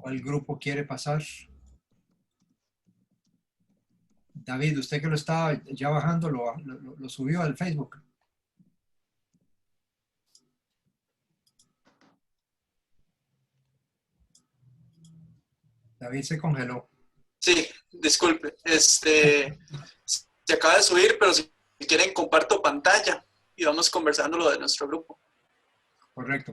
¿Cuál grupo quiere pasar? David, usted que lo estaba ya bajando, lo subió al Facebook. David se congeló. Sí, disculpe. Se acaba de subir, pero si quieren comparto pantalla y vamos conversando lo de nuestro grupo. Correcto.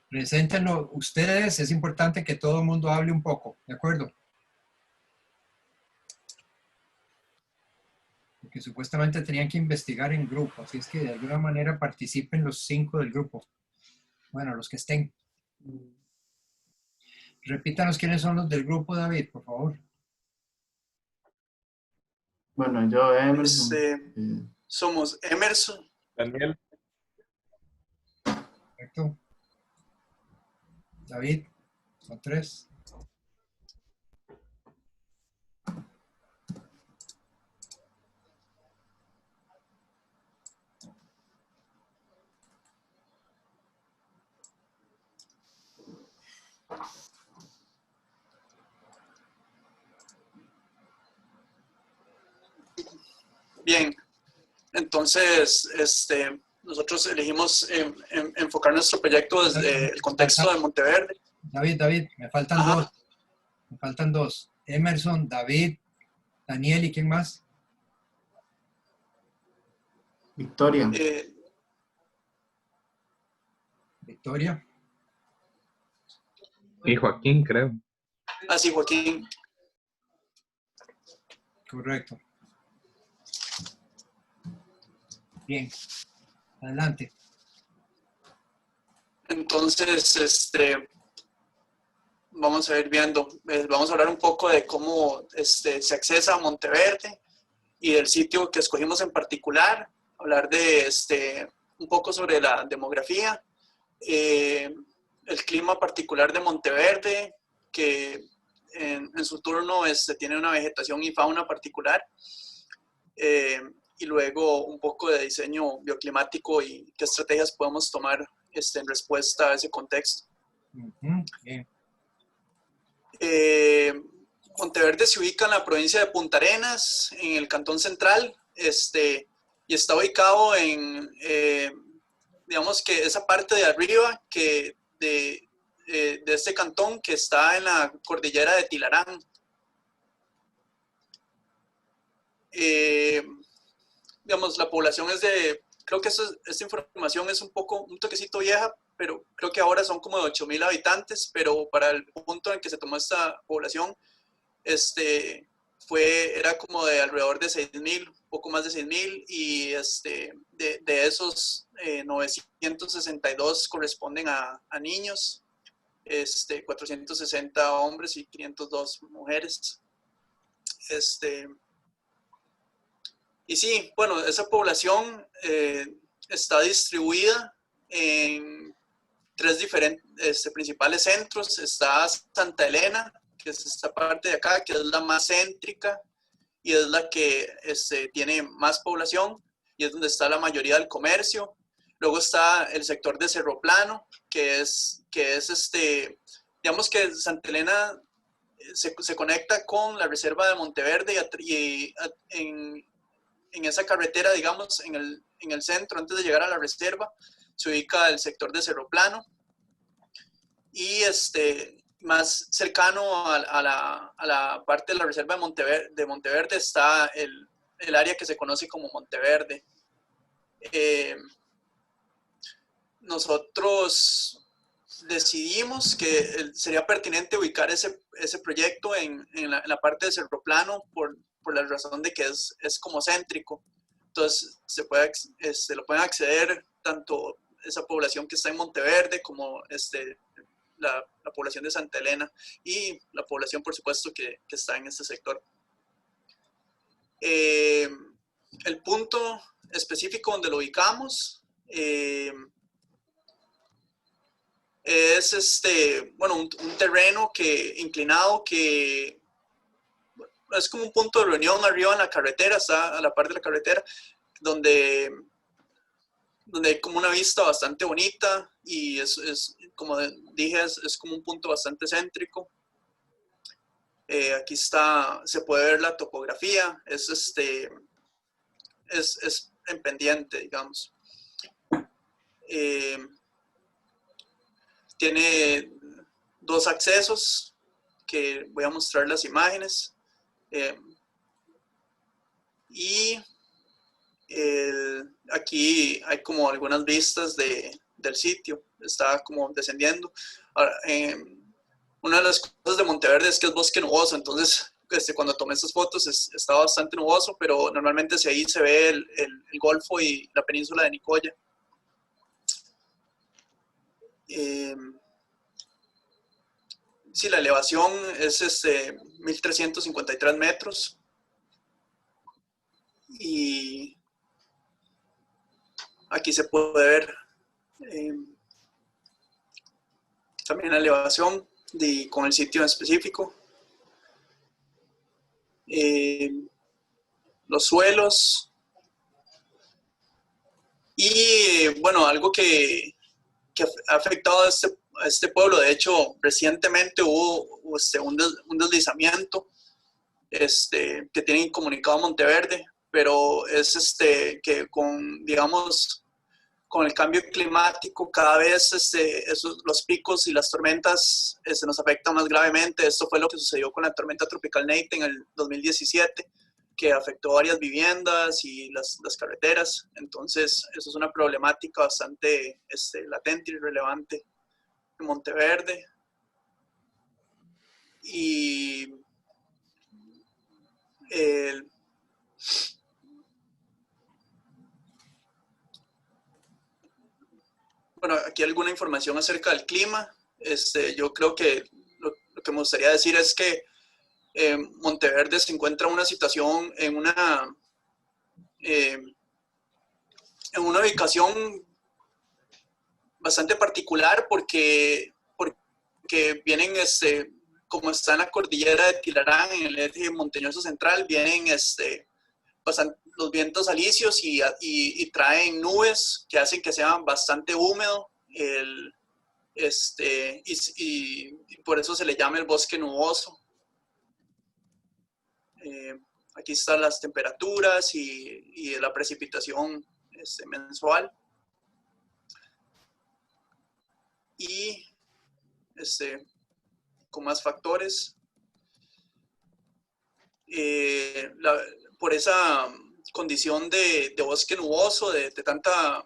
Preséntenlo ustedes, es importante que todo el mundo hable un poco, ¿de acuerdo? Porque supuestamente tenían que investigar en grupo, así es que de alguna manera participen los 5 del grupo. Bueno, los que estén. Repítanos quiénes son los del grupo, David, por favor. Bueno, yo, Emerson. Somos Emerson. Daniel. Correcto. David, son 3. Bien, entonces nosotros elegimos enfocar nuestro proyecto desde el contexto de Monteverde. David, me faltan Ajá. 2. Me faltan 2. Emerson, David, Daniel, ¿y quién más? Victoria. Victoria. Y Joaquín, creo. Sí, Joaquín. Correcto. Bien. Adelante. Entonces, vamos a ir viendo, vamos a hablar un poco de cómo se accesa a Monteverde y del sitio que escogimos en particular, hablar de un poco sobre la demografía, el clima particular de Monteverde, que en su turno tiene una vegetación y fauna particular, y luego un poco de diseño bioclimático y qué estrategias podemos tomar en respuesta a ese contexto. Bien. Monteverde se ubica en la provincia de Punta Arenas, en el Cantón Central, y está ubicado en, digamos que esa parte de arriba de este cantón que está en la cordillera de Tilarán. Digamos, la población es de, creo que esta información es un toquecito vieja, pero creo que ahora son como de 8,000 habitantes, pero para el punto en que se tomó esta población, era como de alrededor de 6,000, poco más de 6,000, y de esos 962 corresponden a niños, 460 hombres y 502 mujeres. Y sí, bueno, esa población está distribuida en 3 diferentes principales centros. Está Santa Elena, que es esta parte de acá, que es la más céntrica y es la que tiene más población y es donde está la mayoría del comercio. Luego está el sector de Cerro Plano, que es digamos que Santa Elena se conecta con la reserva de Monteverde y en esa carretera, digamos, en el centro, antes de llegar a la reserva, se ubica el sector de Cerro Plano. Y más cercano a la parte de la reserva de Monteverde está el área que se conoce como Monteverde. Nosotros decidimos que sería pertinente ubicar ese proyecto en la parte de Cerro Plano por la razón de que es como céntrico. Entonces lo pueden acceder tanto esa población que está en Monteverde como la población de Santa Elena y la población, por supuesto, que está en este sector. El punto específico donde lo ubicamos es bueno, un terreno inclinado que es como un punto de reunión arriba en la carretera, está a la par de la carretera, donde hay como una vista bastante bonita y como dije, es como un punto bastante céntrico. Aquí está, se puede ver la topografía, es en pendiente, digamos. Tiene dos accesos que voy a mostrar las imágenes. Y aquí hay como algunas vistas del sitio, está como descendiendo. Ahora, una de las cosas de Monteverde es que es bosque nuboso, entonces cuando tomé estas fotos está bastante nuboso, pero normalmente hacia ahí se ve el Golfo y la península de Nicoya. Sí, la elevación es 1353 metros. Y aquí se puede ver también la elevación con el sitio en específico. Los suelos. Y bueno, algo que ha afectado a este pueblo, de hecho, recientemente hubo un deslizamiento que tiene incomunicado Monteverde, pero es que digamos, con el cambio climático cada vez los picos y las tormentas nos afectan más gravemente. Esto fue lo que sucedió con la tormenta tropical Nate en el 2017, que afectó varias viviendas y las carreteras. Entonces, eso es una problemática bastante latente y relevante en Monteverde. Y bueno, aquí alguna información acerca del clima. Yo creo que lo que me gustaría decir es que Monteverde se encuentra en una situación, en una ubicación bastante particular porque vienen, como está en la cordillera de Tilarán, en el eje montañoso central, vienen los vientos alisios y traen nubes que hacen que sea bastante húmedo y por eso se le llama el bosque nuboso. Aquí están las temperaturas y la precipitación mensual. Y con más factores. Por esa condición de bosque nuboso, de tanta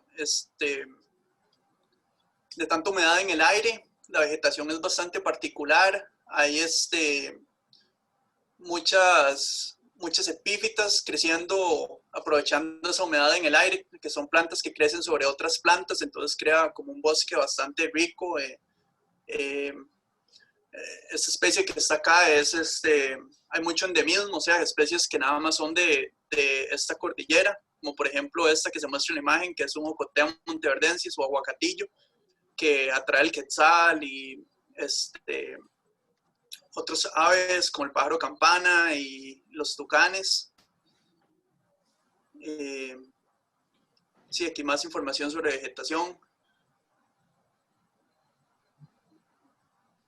humedad en el aire, la vegetación es bastante particular. Hay muchas epífitas creciendo, aprovechando esa humedad en el aire, que son plantas que crecen sobre otras plantas, entonces crea como un bosque bastante rico. Esta especie que está acá hay mucho endemismo, o sea, especies que nada más son de esta cordillera, como por ejemplo esta que se muestra en la imagen, que es un Ocotea monteverdensis o aguacatillo, que atrae el quetzal y otros aves como el pájaro campana y los tucanes. Sí, aquí más información sobre vegetación.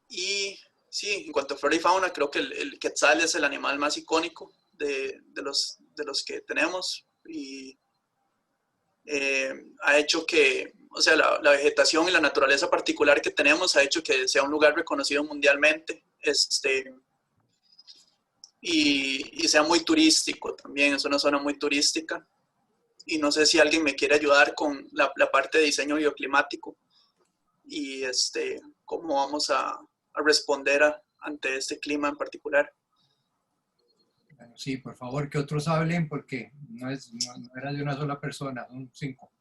Y sí, en cuanto a flora y fauna, creo que el quetzal es el animal más icónico de los que tenemos y ha hecho que, o sea, la vegetación y la naturaleza particular que tenemos ha hecho que sea un lugar reconocido mundialmente y sea muy turístico también. Es una zona muy turística y no sé si alguien me quiere ayudar con la parte de diseño bioclimático y cómo vamos a responder ante este clima en particular. Bueno, sí, por favor, que otros hablen porque no era de una sola persona, son 5.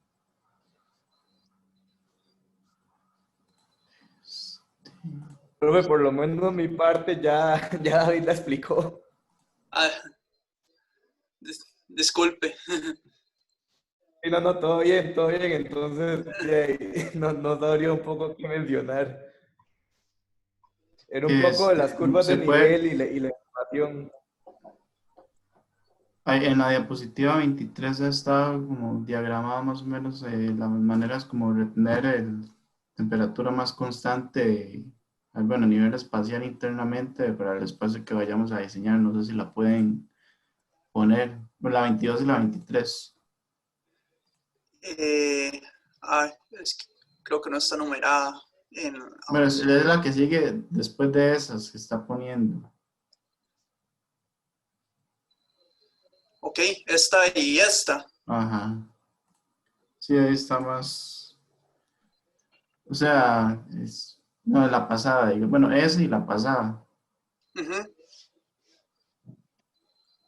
Profe, por lo menos mi parte ya David la explicó. Ah, disculpe. Sí, no, todo bien, entonces no sabría un poco qué mencionar. Era un poco de las curvas de nivel y la información. En la diapositiva 23 está como diagramada más o menos las maneras como retener temperatura más constante bueno, a nivel espacial internamente para el espacio que vayamos a diseñar. No sé si la pueden poner, bueno, la 22 y la 23. Es que creo que no está numerada. Bueno, es la que sigue después de esas que está poniendo. Ok, esta y esta. Ajá. Sí, ahí está más. O sea, no, la pasada, digo. Bueno, esa y la pasada. Ujú.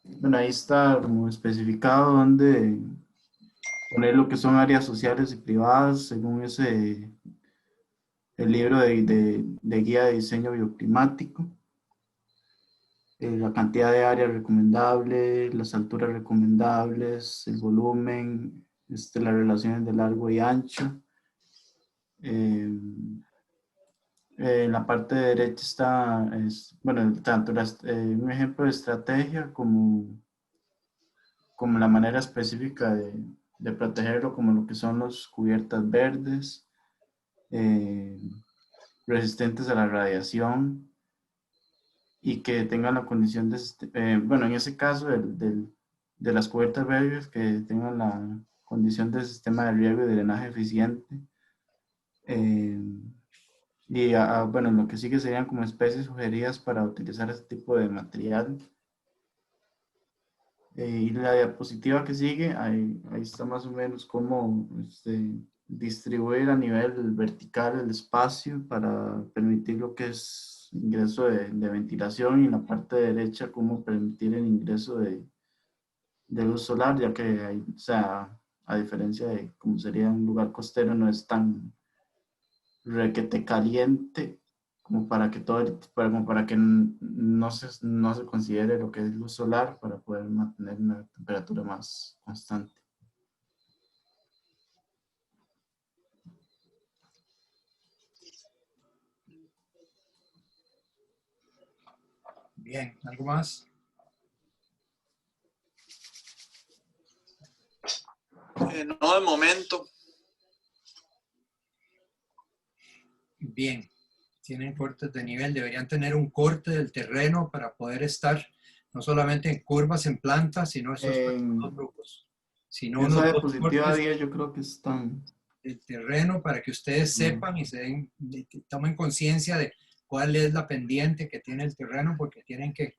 Bueno, ahí está como especificado dónde poner lo que son áreas sociales y privadas según el libro de guía de diseño bioclimático. La cantidad de áreas recomendables, las alturas recomendables, el volumen, las relaciones de largo y ancho. Eh, en la parte de derecha está, bueno, tanto un ejemplo de estrategia como la manera específica de protegerlo, como lo que son los cubiertas verdes, eh, resistentes a la radiación y que tengan la condición de, bueno, en ese caso de las cubiertas verdes, que tengan la condición de sistema de riego y drenaje eficiente. Y bueno, lo que sigue serían como especies sugeridas para utilizar este tipo de material. Y la diapositiva que sigue, ahí está más o menos cómo distribuir a nivel vertical el espacio para permitir lo que es ingreso de ventilación, y en la parte derecha cómo permitir el ingreso de luz solar, ya que o sea, a diferencia de como sería un lugar costero, no es tan requete caliente como para que como para que no se considere lo que es luz solar, para poder mantener una temperatura más constante. Bien, ¿algo más? No de momento. Bien, tienen cortes de nivel, deberían tener un corte del terreno para poder estar no solamente en curvas en plantas, sino esos dos En grupos, sino esa unos dos diapositiva cortes 10 yo creo que están. del terreno para que ustedes sepan y tomen conciencia de cuál es la pendiente que tiene el terreno, porque tienen que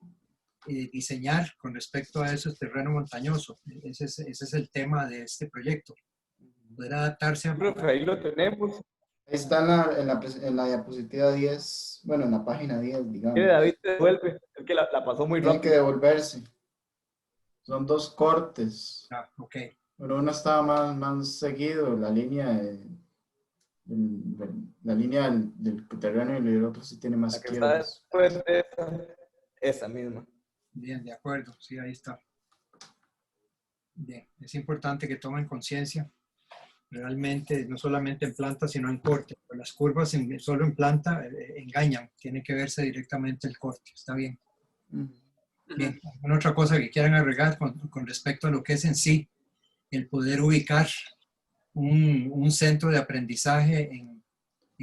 diseñar con respecto a ese terreno montañoso. Ese es el tema de este proyecto, poder adaptarse a... Profe, ahí lo tenemos. Ahí está en la diapositiva 10, bueno, en la página 10, Mire, digamos. David te devuelve. Es que la pasó muy Tiene que rápido. devolverse. Son dos cortes. Ah, ok. Pero uno estaba más seguido, la línea la línea del terreno, y el otro sí tiene más La que está quiebres. después de esa misma. Bien, de acuerdo, sí, ahí está. Bien, es importante que tomen conciencia realmente, no solamente en planta, sino en corte. Pero las curvas solo en planta engañan, tiene que verse directamente el corte, está bien. Bien, ¿alguna otra cosa que quieran agregar con respecto a lo que es en sí el poder ubicar un centro de aprendizaje en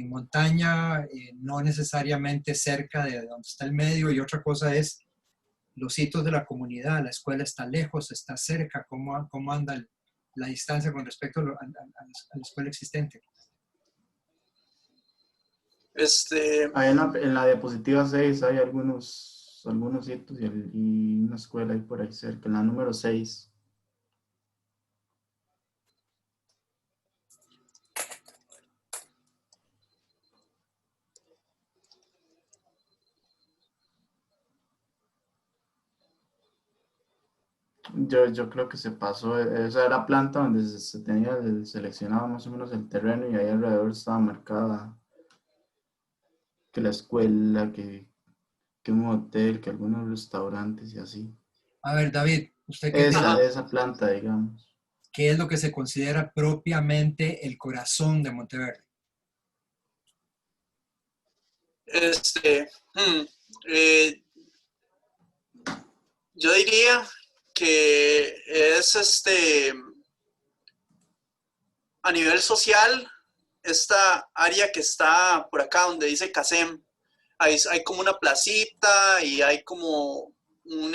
montaña, no necesariamente cerca de donde está el medio? Y otra cosa es los hitos de la comunidad, la escuela está lejos, está cerca, cómo anda la distancia con respecto a la escuela existente. Ahí en la diapositiva 6 hay algunos hitos y una escuela ahí por ahí cerca, en la número 6. Yo creo que se pasó, esa era la planta donde se tenía seleccionado más o menos el terreno, y ahí alrededor estaba marcada que la escuela, que un hotel, que algunos restaurantes y así. A ver, David, usted qué Esa planta, digamos. ¿qué es lo que se considera propiamente el corazón de Monteverde? Yo diría que es a nivel social, esta área que está por acá donde dice CASEM, hay como una placita y hay como un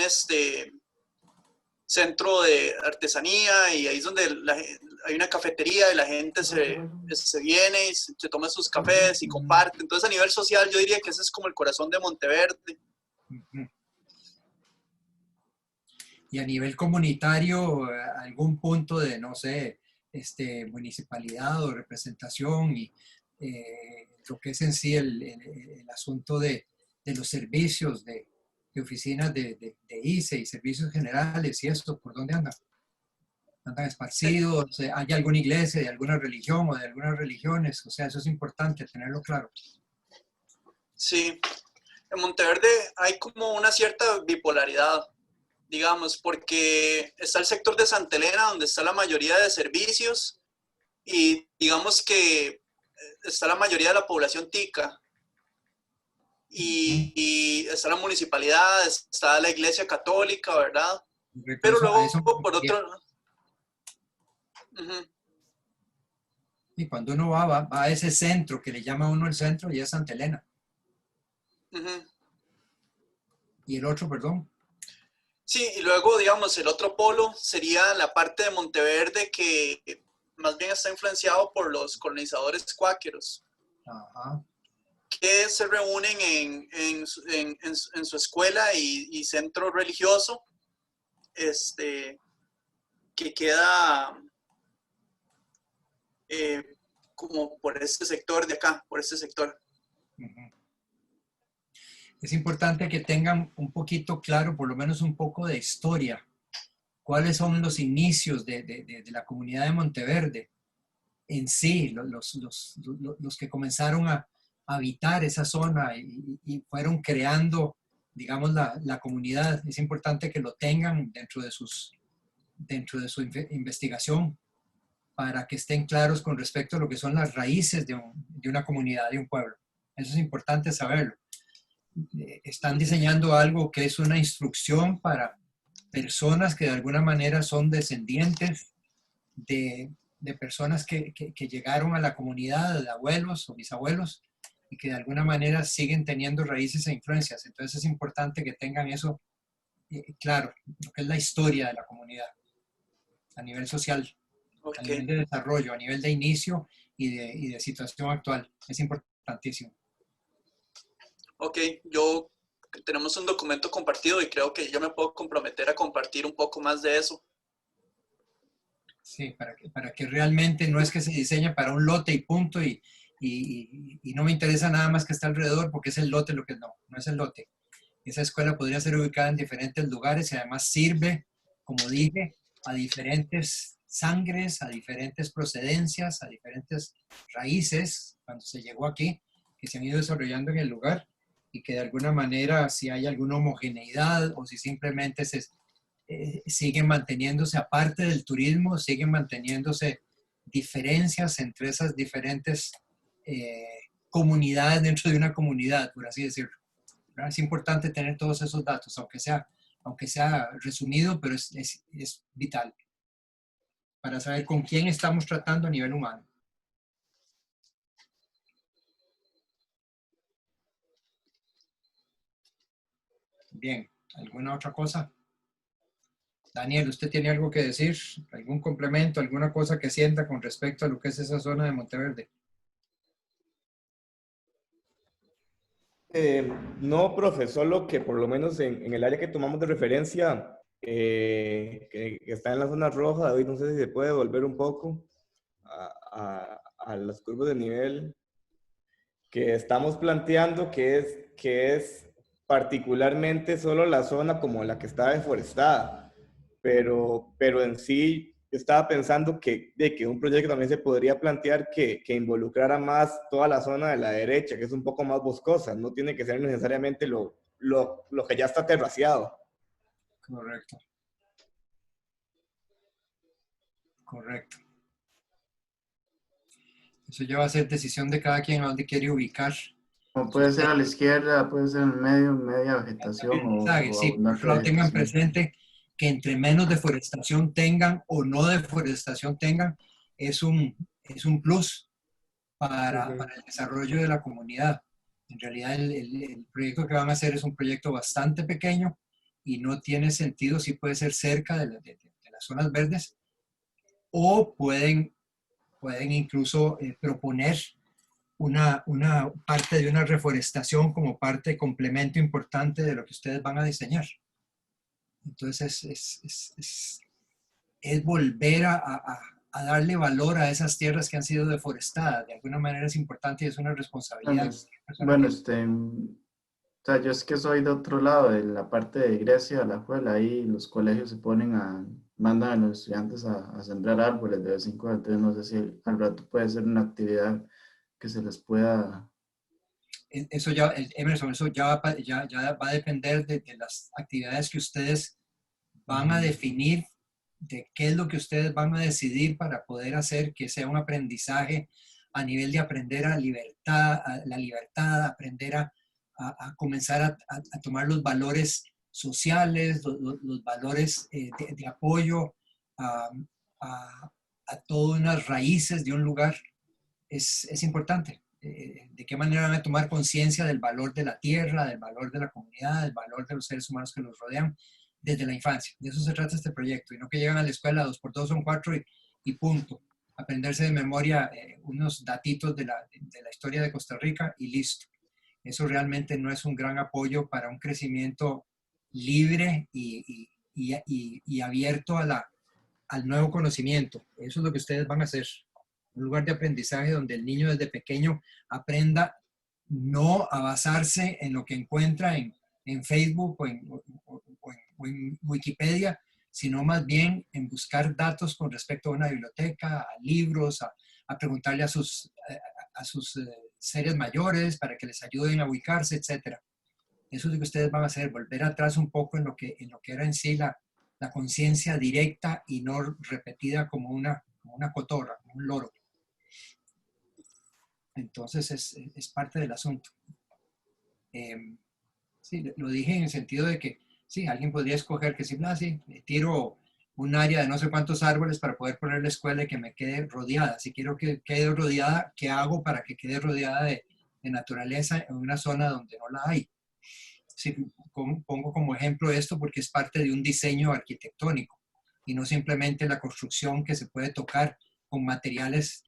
centro de artesanía y ahí es donde hay una cafetería y la gente se viene y se toma sus cafés y comparte. Entonces a nivel social yo diría que ese es como el corazón de Monteverde. Y a nivel comunitario, algún punto de, no sé, municipalidad o representación y lo que es en sí el asunto de los servicios de oficinas de ICE y servicios generales y esto, ¿por dónde andan? ¿Andan esparcidos? ¿Hay alguna iglesia de alguna religión o de algunas religiones? O sea, eso es importante tenerlo claro. Sí, en Monteverde hay como una cierta bipolaridad, digamos, porque está el sector de Santa Elena, donde está la mayoría de servicios, y digamos que está la mayoría de la población tica, y está la municipalidad, está la iglesia católica, ¿verdad? Pero luego, por otro... Y cuando uno va a ese centro, que le llama a uno el centro, y es Santa Elena. Y el otro, perdón. Sí, y luego, digamos, el otro polo sería la parte de Monteverde que más bien está influenciado por los colonizadores cuáqueros, que se reúnen en su escuela y centro religioso, que queda como por este sector de acá, por este sector. Es importante que tengan un poquito claro, por lo menos un poco de historia. ¿Cuáles son los inicios de la comunidad de Monteverde? En sí, los que comenzaron a habitar esa zona y fueron creando, digamos, la comunidad. Es importante que lo tengan dentro de su investigación para que estén claros con respecto a lo que son las raíces de una comunidad, de un pueblo. Eso es importante saberlo. Están diseñando algo que es una instrucción para personas que de alguna manera son descendientes de personas que llegaron a la comunidad, de abuelos o bisabuelos, y que de alguna manera siguen teniendo raíces e influencias. Entonces es importante que tengan eso claro, lo que es la historia de la comunidad, a nivel social, a nivel de desarrollo, a nivel de inicio y de situación actual. Es importantísimo. Ok, tenemos un documento compartido y creo que yo me puedo comprometer a compartir un poco más de eso. Sí, para que realmente no es que se diseña para un lote y punto y no me interesa nada más que está alrededor porque es el lote lo que no es el lote. Esa escuela podría ser ubicada en diferentes lugares y además sirve, como dije, a diferentes sangres, a diferentes procedencias, a diferentes raíces cuando se llegó aquí, que se han ido desarrollando en el lugar y que de alguna manera si hay alguna homogeneidad o si simplemente siguen manteniéndose aparte del turismo, siguen manteniéndose diferencias entre esas diferentes comunidades dentro de una comunidad, por así decirlo. Es importante tener todos esos datos, aunque sea resumido, pero es vital para saber con quién estamos tratando a nivel humano. Bien, ¿alguna otra cosa? Daniel, ¿usted tiene algo que decir? ¿Algún complemento, alguna cosa que sienta con respecto a lo que es esa zona de Monteverde? No, profe, solo que por lo menos en el área que tomamos de referencia, que está en la zona roja, hoy no sé si se puede volver un poco a las curvas de nivel que estamos planteando, que es particularmente solo la zona como la que está deforestada, pero en sí yo estaba pensando que un proyecto también se podría plantear que involucrara más toda la zona de la derecha, que es un poco más boscosa, no tiene que ser necesariamente lo que ya está terraciado. Correcto. Correcto. Eso ya va a ser decisión de cada quien a dónde quiere ubicar. O puede ser a la izquierda, puede ser en medio, media vegetación Sí, pero tengan presente que entre menos deforestación tengan o no deforestación tengan, es un plus para el desarrollo de la comunidad. En realidad el proyecto que van a hacer es un proyecto bastante pequeño y no tiene sentido si puede ser cerca de las zonas verdes, o pueden incluso proponer una parte de una reforestación como parte, complemento importante de lo que ustedes van a diseñar. Entonces es volver a darle valor a esas tierras que han sido deforestadas. De alguna manera es importante y es una responsabilidad. Bueno, o sea, yo es que soy de otro lado, de la parte de Grecia, la escuela, ahí los colegios se ponen mandan a los estudiantes a sembrar árboles de vez en cuando, entonces no sé si al rato puede ser una actividad que se les pueda... Eso ya, Emerson, eso ya va a depender de las actividades que ustedes van a definir, de qué es lo que ustedes van a decidir para poder hacer que sea un aprendizaje a nivel de aprender la libertad, aprender a comenzar a tomar los valores sociales, los valores de apoyo a todas unas raíces de un lugar. Es importante. De qué manera van a tomar conciencia del valor de la tierra, del valor de la comunidad, del valor de los seres humanos que los rodean desde la infancia. De eso se trata este proyecto, y no que llegan a la escuela 2 por 2 son 4 y punto. Aprenderse de memoria unos datitos de la historia de Costa Rica y listo. Eso realmente no es un gran apoyo para un crecimiento libre y abierto al nuevo conocimiento. Eso es lo que ustedes van a hacer. Un lugar de aprendizaje donde el niño desde pequeño aprenda no a basarse en lo que encuentra en Facebook o en Wikipedia, sino más bien en buscar datos con respecto a una biblioteca, a libros, a preguntarle a sus seres mayores para que les ayuden a ubicarse, etc. Eso es lo que ustedes van a hacer, volver atrás un poco en lo que era en sí la conciencia directa y no repetida como una cotorra, como un loro. Entonces es parte del asunto. Sí, lo dije en el sentido de que sí, alguien podría escoger que sí, tiro un área de no sé cuántos árboles para poder poner la escuela y que me quede rodeada. Si quiero que quede rodeada, ¿qué hago para que quede rodeada de naturaleza en una zona donde no la hay? Sí, pongo como ejemplo esto porque es parte de un diseño arquitectónico y no simplemente la construcción que se puede tocar con materiales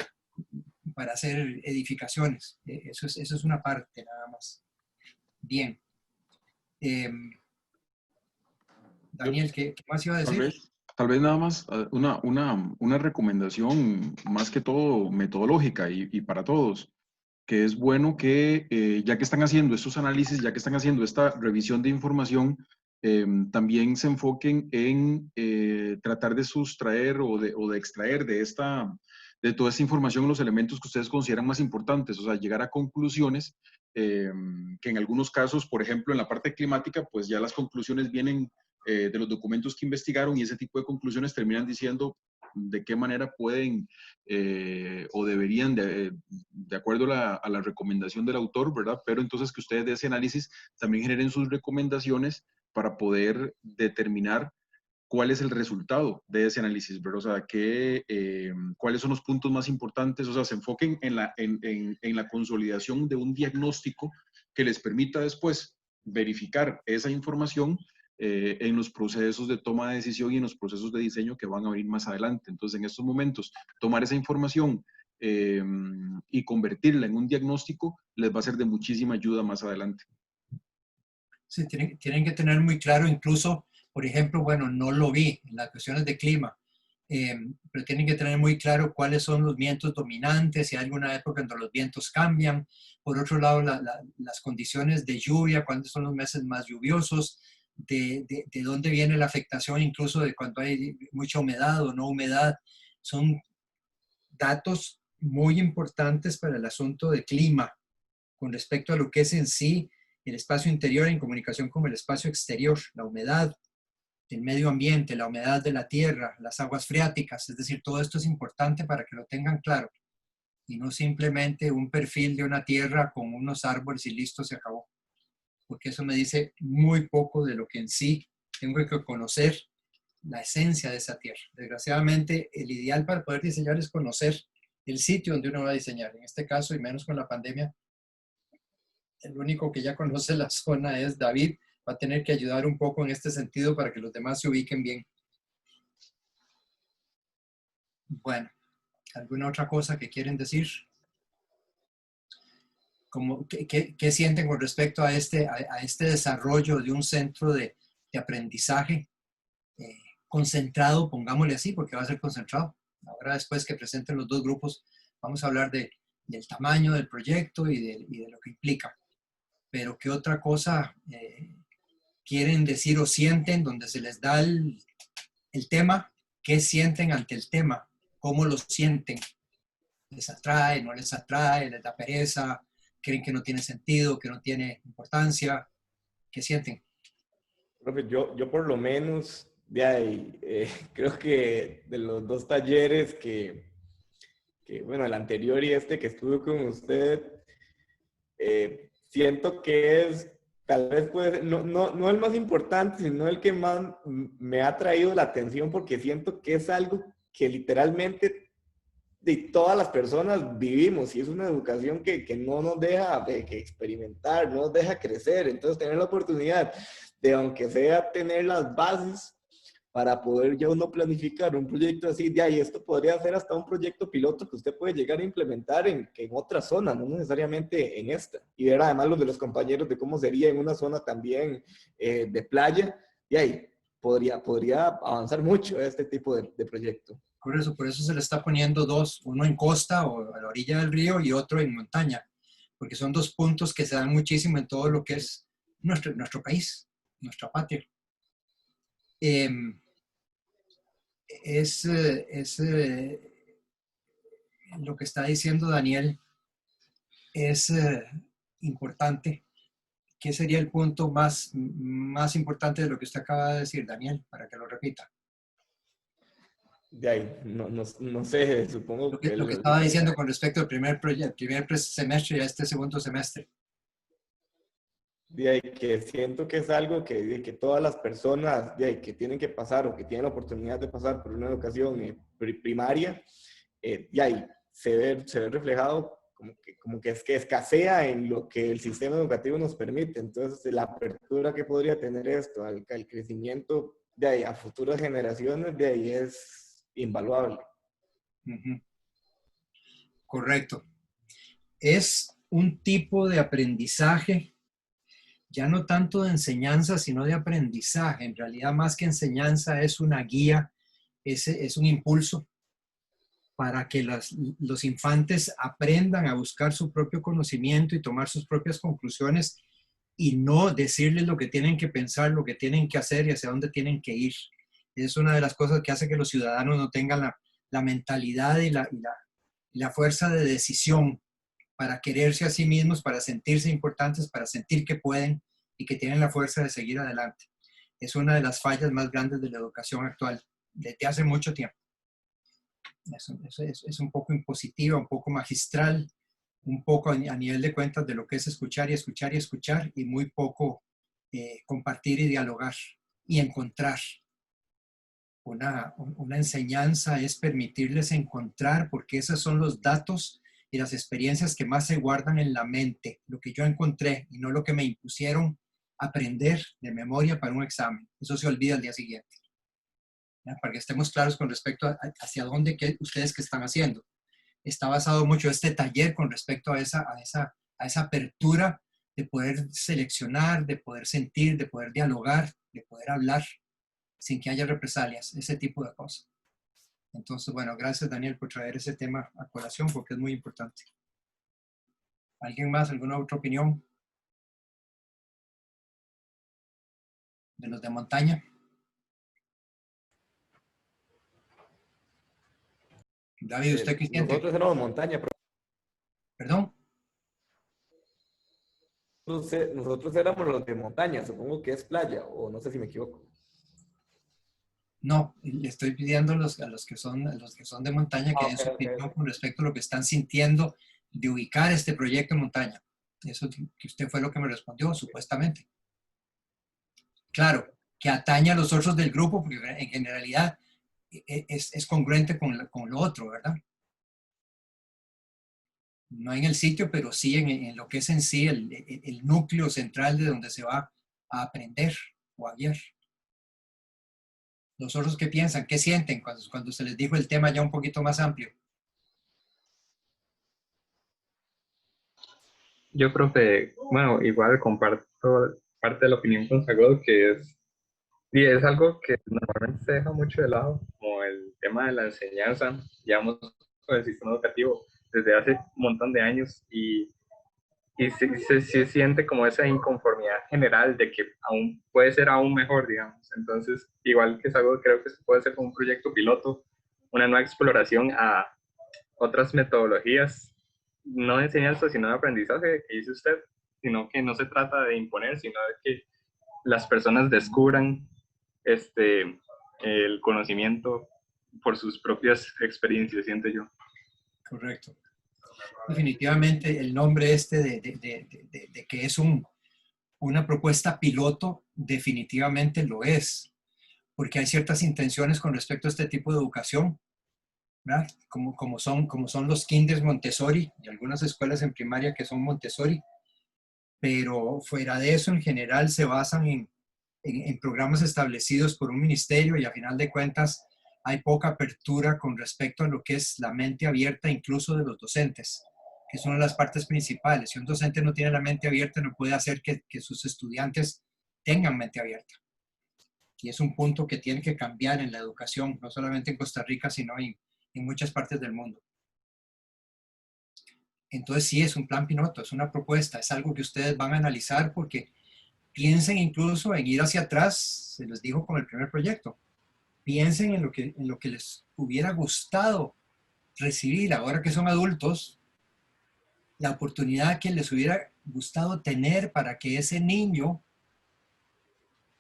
para hacer edificaciones. Eso es una parte nada más. Bien. Daniel, ¿qué más iba a decir? Tal vez nada más una recomendación más que todo metodológica y para todos, que es bueno que ya que están haciendo estos análisis, ya que están haciendo esta revisión de información, también se enfoquen en tratar de sustraer o de extraer de toda esta información los elementos que ustedes consideran más importantes, o sea, llegar a conclusiones que en algunos casos, por ejemplo, en la parte climática, pues ya las conclusiones vienen de los documentos que investigaron y ese tipo de conclusiones terminan diciendo de qué manera pueden o deberían, de acuerdo a la recomendación del autor, ¿verdad? Pero entonces que ustedes de ese análisis también generen sus recomendaciones para poder determinar cuál es el resultado de ese análisis, ¿verdad? O sea, cuáles son los puntos más importantes, o sea, se enfoquen en la consolidación de un diagnóstico que les permita después verificar esa información en los procesos de toma de decisión y en los procesos de diseño que van a venir más adelante. Entonces, en estos momentos, tomar esa información y convertirla en un diagnóstico les va a ser de muchísima ayuda más adelante. Sí, tienen que tener muy claro incluso, por ejemplo, bueno, no lo vi en las cuestiones de clima, pero tienen que tener muy claro cuáles son los vientos dominantes, si hay alguna época en que los vientos cambian. Por otro lado, las condiciones de lluvia, cuáles son los meses más lluviosos, de dónde viene la afectación incluso de cuando hay mucha humedad o no humedad. Son datos muy importantes para el asunto de clima con respecto a lo que es en sí el espacio interior en comunicación con el espacio exterior, la humedad del medio ambiente, la humedad de la tierra, las aguas freáticas, es decir, todo esto es importante para que lo tengan claro y no simplemente un perfil de una tierra con unos árboles y listo, se acabó, porque eso me dice muy poco de lo que en sí tengo que conocer la esencia de esa tierra. Desgraciadamente, el ideal para poder diseñar es conocer el sitio donde uno va a diseñar. En este caso, y menos con la pandemia, el único que ya conoce la zona es David. Va a tener que ayudar un poco en este sentido para que los demás se ubiquen bien. Bueno, ¿alguna otra cosa que quieren decir? ¿Qué sienten con respecto a este desarrollo de un centro de aprendizaje concentrado, pongámosle así, porque va a ser concentrado? Ahora, después que presenten los dos grupos, vamos a hablar del tamaño del proyecto y de lo que implica. Pero, ¿qué otra cosa quieren decir o sienten donde se les da el tema? ¿Qué sienten ante el tema? ¿Cómo lo sienten? ¿Les atrae, no les atrae, les da pereza? ¿Creen que no tiene sentido, que no tiene importancia? ¿Qué sienten? Profe, yo por lo menos, de ahí, creo que de los dos talleres bueno, el anterior y este que estuve con usted, siento que es, tal vez puede, no el más importante, sino el que más me ha traído la atención, porque siento que es algo que literalmente de todas las personas vivimos, y es una educación que no nos deja que experimentar, no nos deja crecer. Entonces, tener la oportunidad de, aunque sea, tener las bases para poder ya uno planificar un proyecto así, de ahí esto podría ser hasta un proyecto piloto que usted puede llegar a implementar en otra zona, no necesariamente en esta. Y ver además los de los compañeros de cómo sería en una zona también de playa, y ahí podría avanzar mucho este tipo de proyecto. Por eso se le está poniendo dos, uno en costa o a la orilla del río y otro en montaña, porque son dos puntos que se dan muchísimo en todo lo que es nuestro país, nuestra patria. Lo que está diciendo Daniel es importante. ¿Qué sería el punto más importante de lo que usted acaba de decir, Daniel, para que lo repita? De ahí, no sé, supongo que... Lo que estaba diciendo con respecto al primer semestre y a este segundo semestre. De ahí, que siento que es algo que todas las personas de ahí, que tienen que pasar o que tienen la oportunidad de pasar por una educación primaria, de ahí se ve reflejado como que escasea en lo que el sistema educativo nos permite. Entonces, la apertura que podría tener esto al crecimiento de ahí a futuras generaciones, de ahí es invaluable. Correcto. Es un tipo de aprendizaje, ya no tanto de enseñanza, sino de aprendizaje. En realidad, más que enseñanza, es una guía, es un impulso para que los infantes aprendan a buscar su propio conocimiento y tomar sus propias conclusiones y no decirles lo que tienen que pensar, lo que tienen que hacer y hacia dónde tienen que ir. Es una de las cosas que hace que los ciudadanos no tengan la mentalidad y la fuerza de decisión para quererse a sí mismos, para sentirse importantes, para sentir que pueden y que tienen la fuerza de seguir adelante. Es una de las fallas más grandes de la educación actual, desde hace mucho tiempo. Es un poco impositiva, un poco magistral, un poco a nivel de cuentas de lo que es escuchar y escuchar y escuchar, y muy poco compartir y dialogar y encontrar. Una enseñanza es permitirles encontrar, porque esos son los datos y las experiencias que más se guardan en la mente, lo que yo encontré y no lo que me impusieron aprender de memoria para un examen. Eso se olvida al día siguiente. ¿Ya? Para que estemos claros con respecto a hacia dónde ustedes que están haciendo. Está basado mucho este taller con respecto a esa apertura de poder seleccionar, de poder sentir, de poder dialogar, de poder hablar sin que haya represalias, ese tipo de cosas. Entonces, bueno, gracias Daniel por traer ese tema a colación porque es muy importante. ¿Alguien más? ¿Alguna otra opinión? ¿De los de montaña? David, ¿usted qué siente? Nosotros éramos montaña. ¿Perdón? Nosotros éramos los de montaña, supongo que es playa, o no sé si me equivoco. No, le estoy pidiendo a los que son de montaña que den su opinión con respecto a lo que están sintiendo de ubicar este proyecto en montaña. Eso que usted fue lo que me respondió, supuestamente. Claro, que atañe a los otros del grupo, porque en generalidad es congruente con lo otro, ¿verdad? no en el sitio, pero sí en lo que es en sí el núcleo central de donde se va a aprender o a guiar. ¿Los otros qué piensan? ¿Qué sienten cuando se les dijo el tema ya un poquito más amplio? Yo, profe, bueno, igual comparto parte de la opinión con Sagodo, que y es algo que normalmente se deja mucho de lado, como el tema de la enseñanza, digamos, con el sistema educativo desde hace un montón de años y se siente como esa inconformidad general de que aún puede ser aún mejor, digamos. Entonces, igual que Sagodo, creo que se puede hacer como un proyecto piloto, una nueva exploración a otras metodologías, no de enseñanza, sino de aprendizaje, que dice usted, sino que no se trata de imponer, sino de que las personas descubran el conocimiento por sus propias experiencias, siento yo. Correcto. Definitivamente el nombre de que es una propuesta piloto, definitivamente lo es, porque hay ciertas intenciones con respecto a este tipo de educación, ¿verdad? Como son los kinders Montessori y algunas escuelas en primaria que son Montessori, pero fuera de eso, en general, se basan en programas establecidos por un ministerio y a final de cuentas hay poca apertura con respecto a lo que es la mente abierta incluso de los docentes, que es una de las partes principales. Si un docente no tiene la mente abierta, no puede hacer que sus estudiantes tengan mente abierta. Y es un punto que tiene que cambiar en la educación, no solamente en Costa Rica, sino en muchas partes del mundo. Entonces sí, es un plan piloto, es una propuesta, es algo que ustedes van a analizar porque piensen incluso en ir hacia atrás, se les dijo con el primer proyecto, piensen en lo que les hubiera gustado recibir ahora que son adultos, la oportunidad que les hubiera gustado tener para que ese niño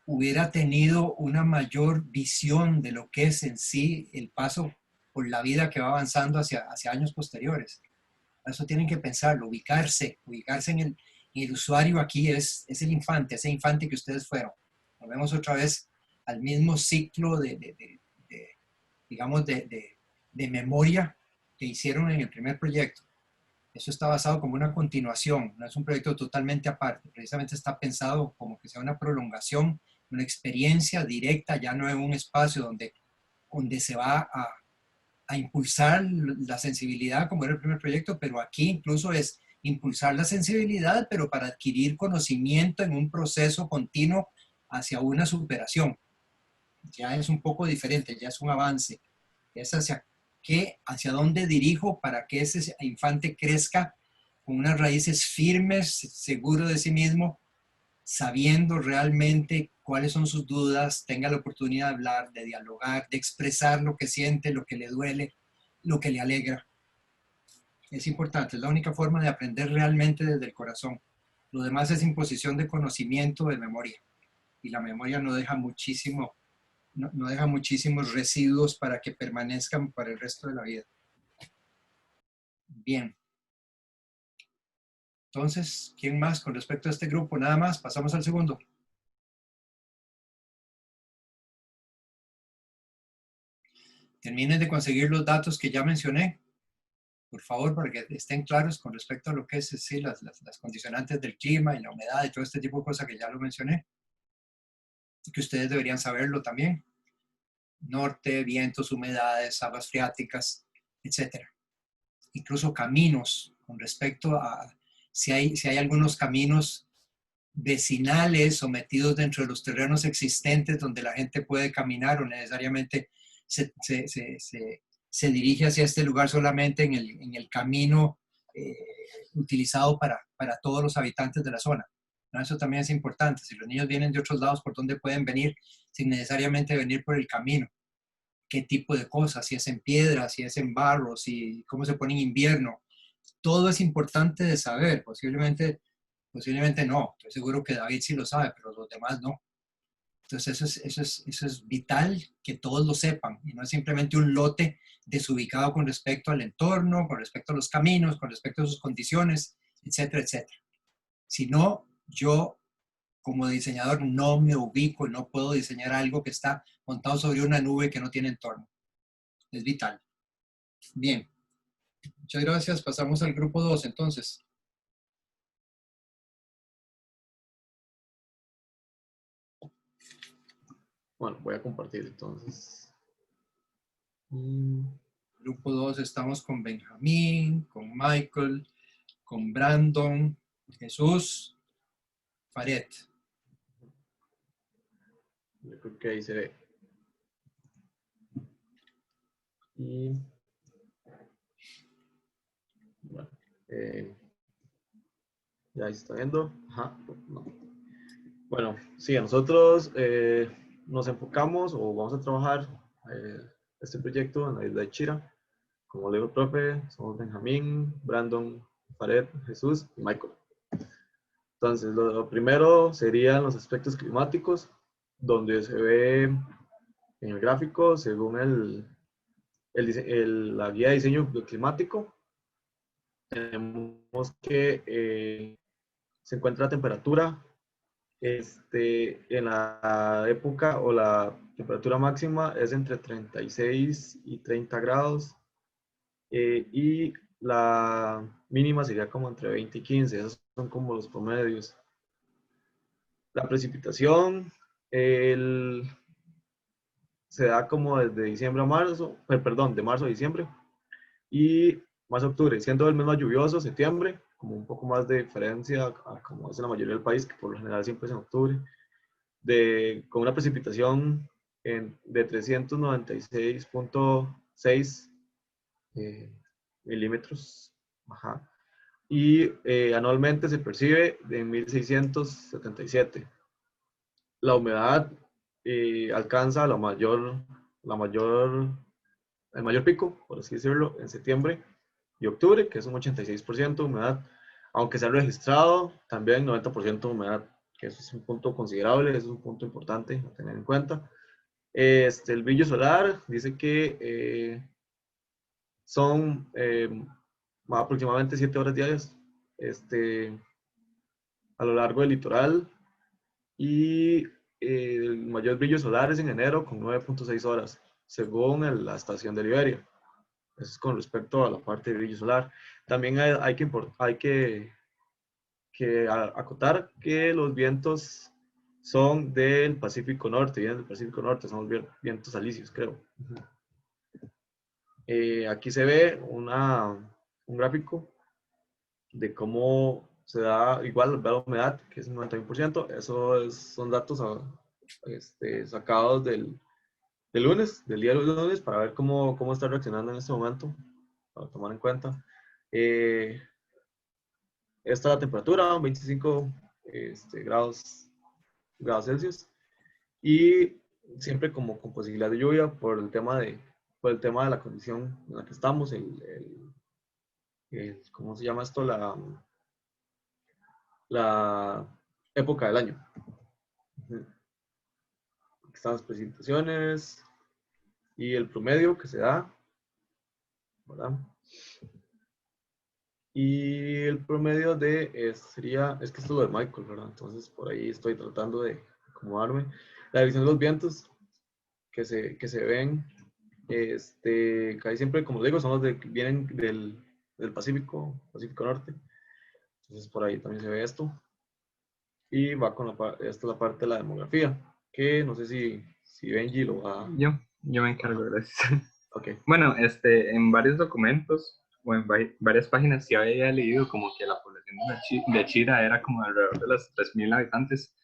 hubiera tenido una mayor visión de lo que es en sí el paso por la vida que va avanzando hacia años posteriores. Eso tienen que pensarlo, ubicarse en el usuario aquí es el infante, ese infante que ustedes fueron. Volvemos otra vez al mismo ciclo digamos, de memoria que hicieron en el primer proyecto. Eso está basado como una continuación, no es un proyecto totalmente aparte, precisamente está pensado como que sea una prolongación, una experiencia directa, ya no en un espacio donde se va a impulsar la sensibilidad como era el primer proyecto, pero aquí incluso es impulsar la sensibilidad, pero para adquirir conocimiento en un proceso continuo hacia una superación. Ya es un poco diferente, ya es un avance, es hacia dónde dirijo para que ese infante crezca con unas raíces firmes, seguro de sí mismo, sabiendo realmente cuáles son sus dudas, tenga la oportunidad de hablar, de dialogar, de expresar lo que siente, lo que le duele, lo que le alegra. Es importante, es la única forma de aprender realmente desde el corazón. Lo demás es imposición de conocimiento, de memoria. Y la memoria no deja no deja muchísimos residuos para que permanezcan para el resto de la vida. Bien. Entonces, ¿quién más con respecto a este grupo? Nada más, pasamos al segundo. Terminen de conseguir los datos que ya mencioné, por favor, para que estén claros con respecto a lo que es sí, las condicionantes del clima y la humedad y todo este tipo de cosas que ya lo mencioné. Y que ustedes deberían saberlo también. Norte, vientos, humedades, aguas freáticas, etc. Incluso caminos, con respecto a si hay algunos caminos vecinales o metidos dentro de los terrenos existentes donde la gente puede caminar o necesariamente se dirige hacia este lugar solamente en el camino utilizado para todos los habitantes de la zona. ¿No? Eso también es importante. Si los niños vienen de otros lados, ¿por dónde pueden venir sin necesariamente venir por el camino? ¿Qué tipo de cosas? Si es en piedra, si es en barro, si cómo se pone en invierno. Todo es importante de saber. Posiblemente no. Estoy seguro que David sí lo sabe, pero los demás no. Entonces eso es vital que todos lo sepan y no es simplemente un lote desubicado con respecto al entorno, con respecto a los caminos, con respecto a sus condiciones, etcétera, etcétera. Si no, yo como diseñador no me ubico, no puedo diseñar algo que está montado sobre una nube que no tiene entorno. Es vital. Bien. Muchas gracias. Pasamos al grupo 2 entonces. Bueno, voy a compartir entonces. Grupo 2 estamos con Benjamín, con Michael, con Brandon, Jesús, Faret. Yo creo que ahí se ve. Y bueno, ya ahí se está viendo. Ajá, no. Bueno, sí, nosotros nos enfocamos o vamos a trabajar este proyecto en la isla de Chira. Como le digo el profe, somos Benjamín, Brandon, Faret, Jesús y Michael. Entonces, lo primero serían los aspectos climáticos, donde se ve en el gráfico, según la guía de diseño climático, tenemos que se encuentra la temperatura en la época o la temperatura máxima es entre 36 y 30 grados y la mínima sería como entre 20 y 15, esos son como los promedios. La precipitación se da como desde diciembre a marzo, perdón, de marzo a diciembre y marzo a octubre, siendo el mes más lluvioso, septiembre, como un poco más de diferencia a como es en la mayoría del país, que por lo general siempre es en octubre, con una precipitación de 396.6 milímetros. Ajá. Y anualmente se percibe de 1677. La humedad alcanza el mayor pico, por así decirlo, en septiembre y octubre, que es un 86% de humedad, aunque se ha registrado también 90% de humedad, que eso es un punto considerable, eso es un punto importante a tener en cuenta. El brillo solar dice que son aproximadamente 7 horas diarias a lo largo del litoral y el mayor brillo solar es en enero con 9.6 horas, según la estación de Liberia. Eso es con respecto a la parte de brillo solar. También hay que acotar que los vientos son del Pacífico Norte, vienen del Pacífico Norte, son los vientos alisios, creo. Aquí se ve un gráfico de cómo se da igual la humedad, que es el 91%. Son datos sacados del lunes, del día de los lunes, para ver cómo está reaccionando en este momento, para tomar en cuenta. Esta es la temperatura, 25 grados Celsius, y siempre como con posibilidad de lluvia por el tema de la condición en la que estamos, ¿cómo se llama esto? La época del año. Aquí están las precipitaciones y el promedio que se da, ¿verdad? Y el promedio sería, es que esto es lo de Michael, ¿verdad? Entonces por ahí estoy tratando de acomodarme. La dirección de los vientos que se ven, casi siempre, como digo, son los que vienen del Pacífico Norte. Entonces por ahí también se ve esto. Y va con esta es la parte de la demografía, que no sé si Benji lo va a... Yo me encargo, gracias. Ok. Bueno, en varios documentos o en varias páginas sí había leído como que la población de Chira era como alrededor de los 3.000 habitantes,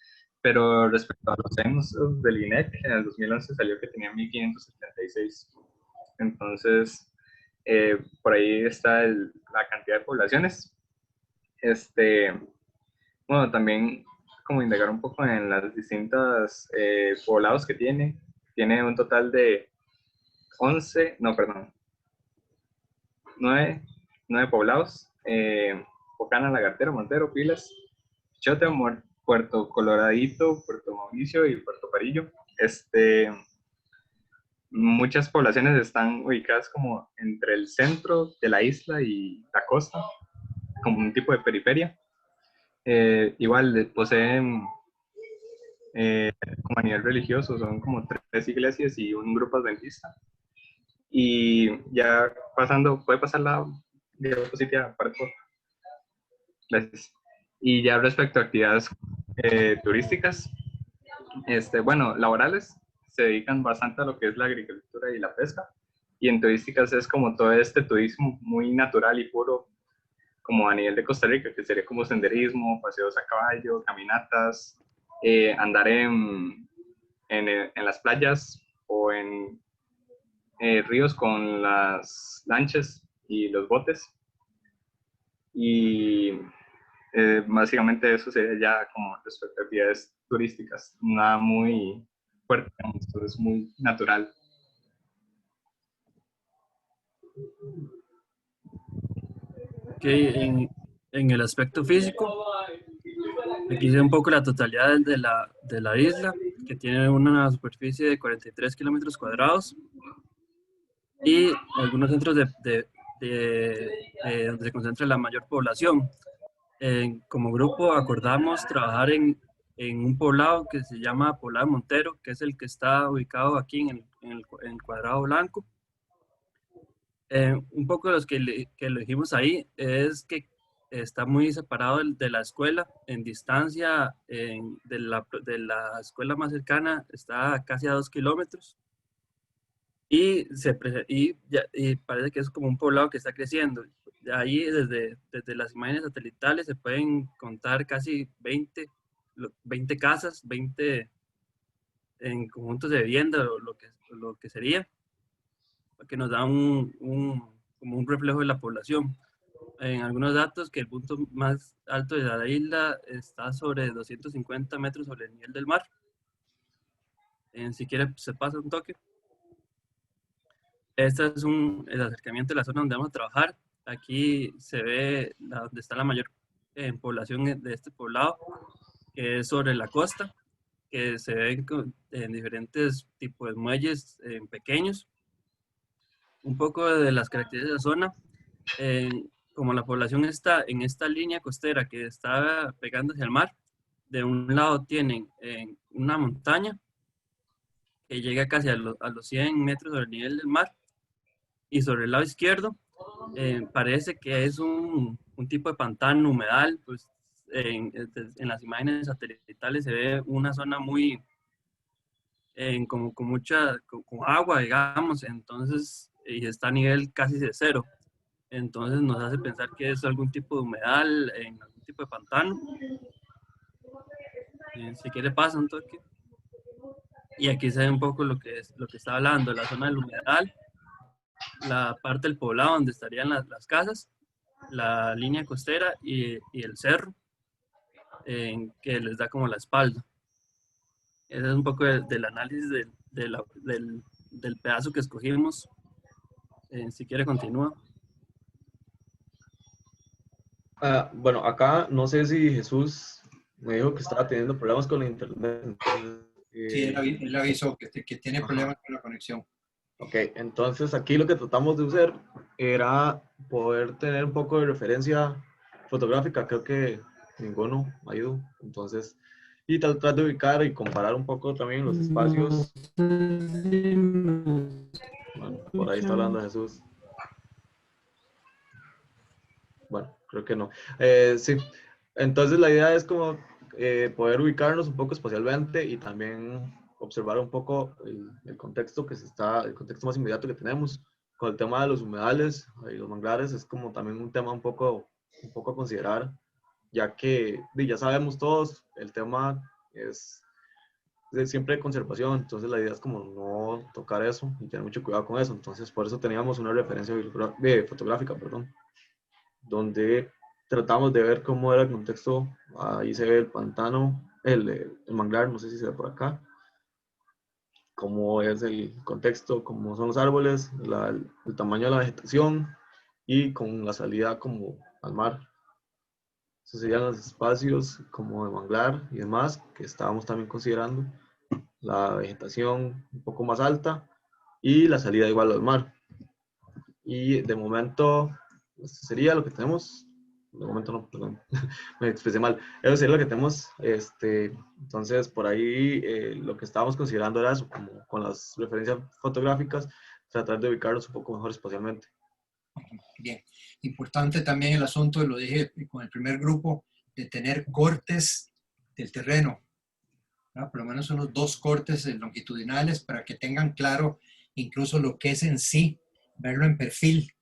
pero respecto a los censos del INEC, en el 2011 salió que tenía 1.576. Entonces, por ahí está la cantidad de poblaciones. Bueno, también como indagar un poco en las distintas poblados que tiene. Tiene un total de 9 poblados. Bocana, Lagartero, Montero, Pilas, Chote, Puerto Coloradito, Puerto Mauricio y Puerto Parillo. Muchas poblaciones están ubicadas como entre el centro de la isla y la costa, como un tipo de periferia. Igual poseen, como a nivel religioso, son como 3 iglesias y un grupo adventista. Y ya puede pasar diapositiva, por favor. Gracias. Y ya respecto a actividades turísticas, bueno, laborales, se dedican bastante a lo que es la agricultura y la pesca. Y en turísticas es como todo este turismo muy natural y puro, como a nivel de Costa Rica, que sería como senderismo, paseos a caballo, caminatas, andar en las playas o en ríos con las lanchas y los botes. Y básicamente eso sería ya como respecto a actividades turísticas, nada muy fuerte, digamos, todo es muy natural. Ok, en el aspecto físico, aquí se ve un poco la totalidad de la isla, que tiene una superficie de 43 kilómetros cuadrados y algunos centros donde se concentra la mayor población. Como grupo acordamos trabajar en un poblado que se llama Poblado Montero, que es el que está ubicado aquí en el cuadrado blanco. Un poco de los que elegimos ahí es que está muy separado de la escuela, en distancia de la escuela más cercana está casi a 2 kilómetros y parece que es como un poblado que está creciendo. De ahí desde las imágenes satelitales se pueden contar casi 20 casas, 20 en conjuntos de vivienda, lo que sería, que nos da como un reflejo de la población. En algunos datos que el punto más alto de la isla está sobre 250 metros sobre el nivel del mar. Si quiere se pasa un toque. Este es el acercamiento de la zona donde vamos a trabajar. Aquí se ve donde está la mayor población de este poblado, que es sobre la costa, que se ve en diferentes tipos de muelles pequeños. Un poco de las características de la zona, como la población está en esta línea costera que está pegando hacia el mar, de un lado tienen una montaña que llega casi a los 100 metros sobre el nivel del mar, y sobre el lado izquierdo parece que es un tipo de pantano, humedal. Pues en las imágenes satelitales se ve una zona muy, como con mucha con agua, digamos, entonces, y está a nivel casi de cero. Entonces nos hace pensar que es algún tipo de humedal, en algún tipo de pantano. Si quiere pasa un toque. Y aquí se ve un poco lo que está hablando, la zona del humedal, la parte del poblado donde estarían las casas, la línea costera y el cerro, que les da como la espalda. Ese es un poco del análisis del pedazo que escogimos. Si quiere continúa. Bueno, acá no sé si Jesús me dijo que estaba teniendo problemas con la internet. Entonces, Sí, él avisó que tiene ajá. problemas con la conexión. Ok, entonces aquí lo que tratamos de hacer era poder tener un poco de referencia fotográfica. Creo que ninguno ayudó. Entonces, y tratar de ubicar y comparar un poco también los espacios. Bueno, por ahí está hablando Jesús. Bueno, creo que no. Sí, entonces la idea es como poder ubicarnos un poco espacialmente y también observar un poco el contexto el contexto más inmediato que tenemos. Con el tema de los humedales y los manglares es como también un tema un poco a considerar, ya que ya sabemos todos, el tema es siempre de conservación, entonces la idea es como no tocar eso y tener mucho cuidado con eso. Entonces por eso teníamos una referencia fotográfica, perdón, donde tratamos de ver cómo era el contexto. Ahí se ve el pantano, el manglar, no sé si se ve por acá, cómo es el contexto, cómo son los árboles, el tamaño de la vegetación y con la salida como al mar. Esos serían los espacios como de manglar y demás que estábamos también considerando. La vegetación un poco más alta y la salida igual al mar. Y de momento, esto sería lo que tenemos. De momento no, perdón, me expresé mal. Eso sería lo que tenemos. Entonces, por ahí lo que estábamos considerando era eso, como con las referencias fotográficas, tratar de ubicarlos un poco mejor espacialmente. Bien, importante también el asunto, lo dije con el primer grupo, de tener cortes del terreno, ¿no? Por lo menos unos 2 cortes longitudinales para que tengan claro incluso lo que es en sí, verlo en perfil,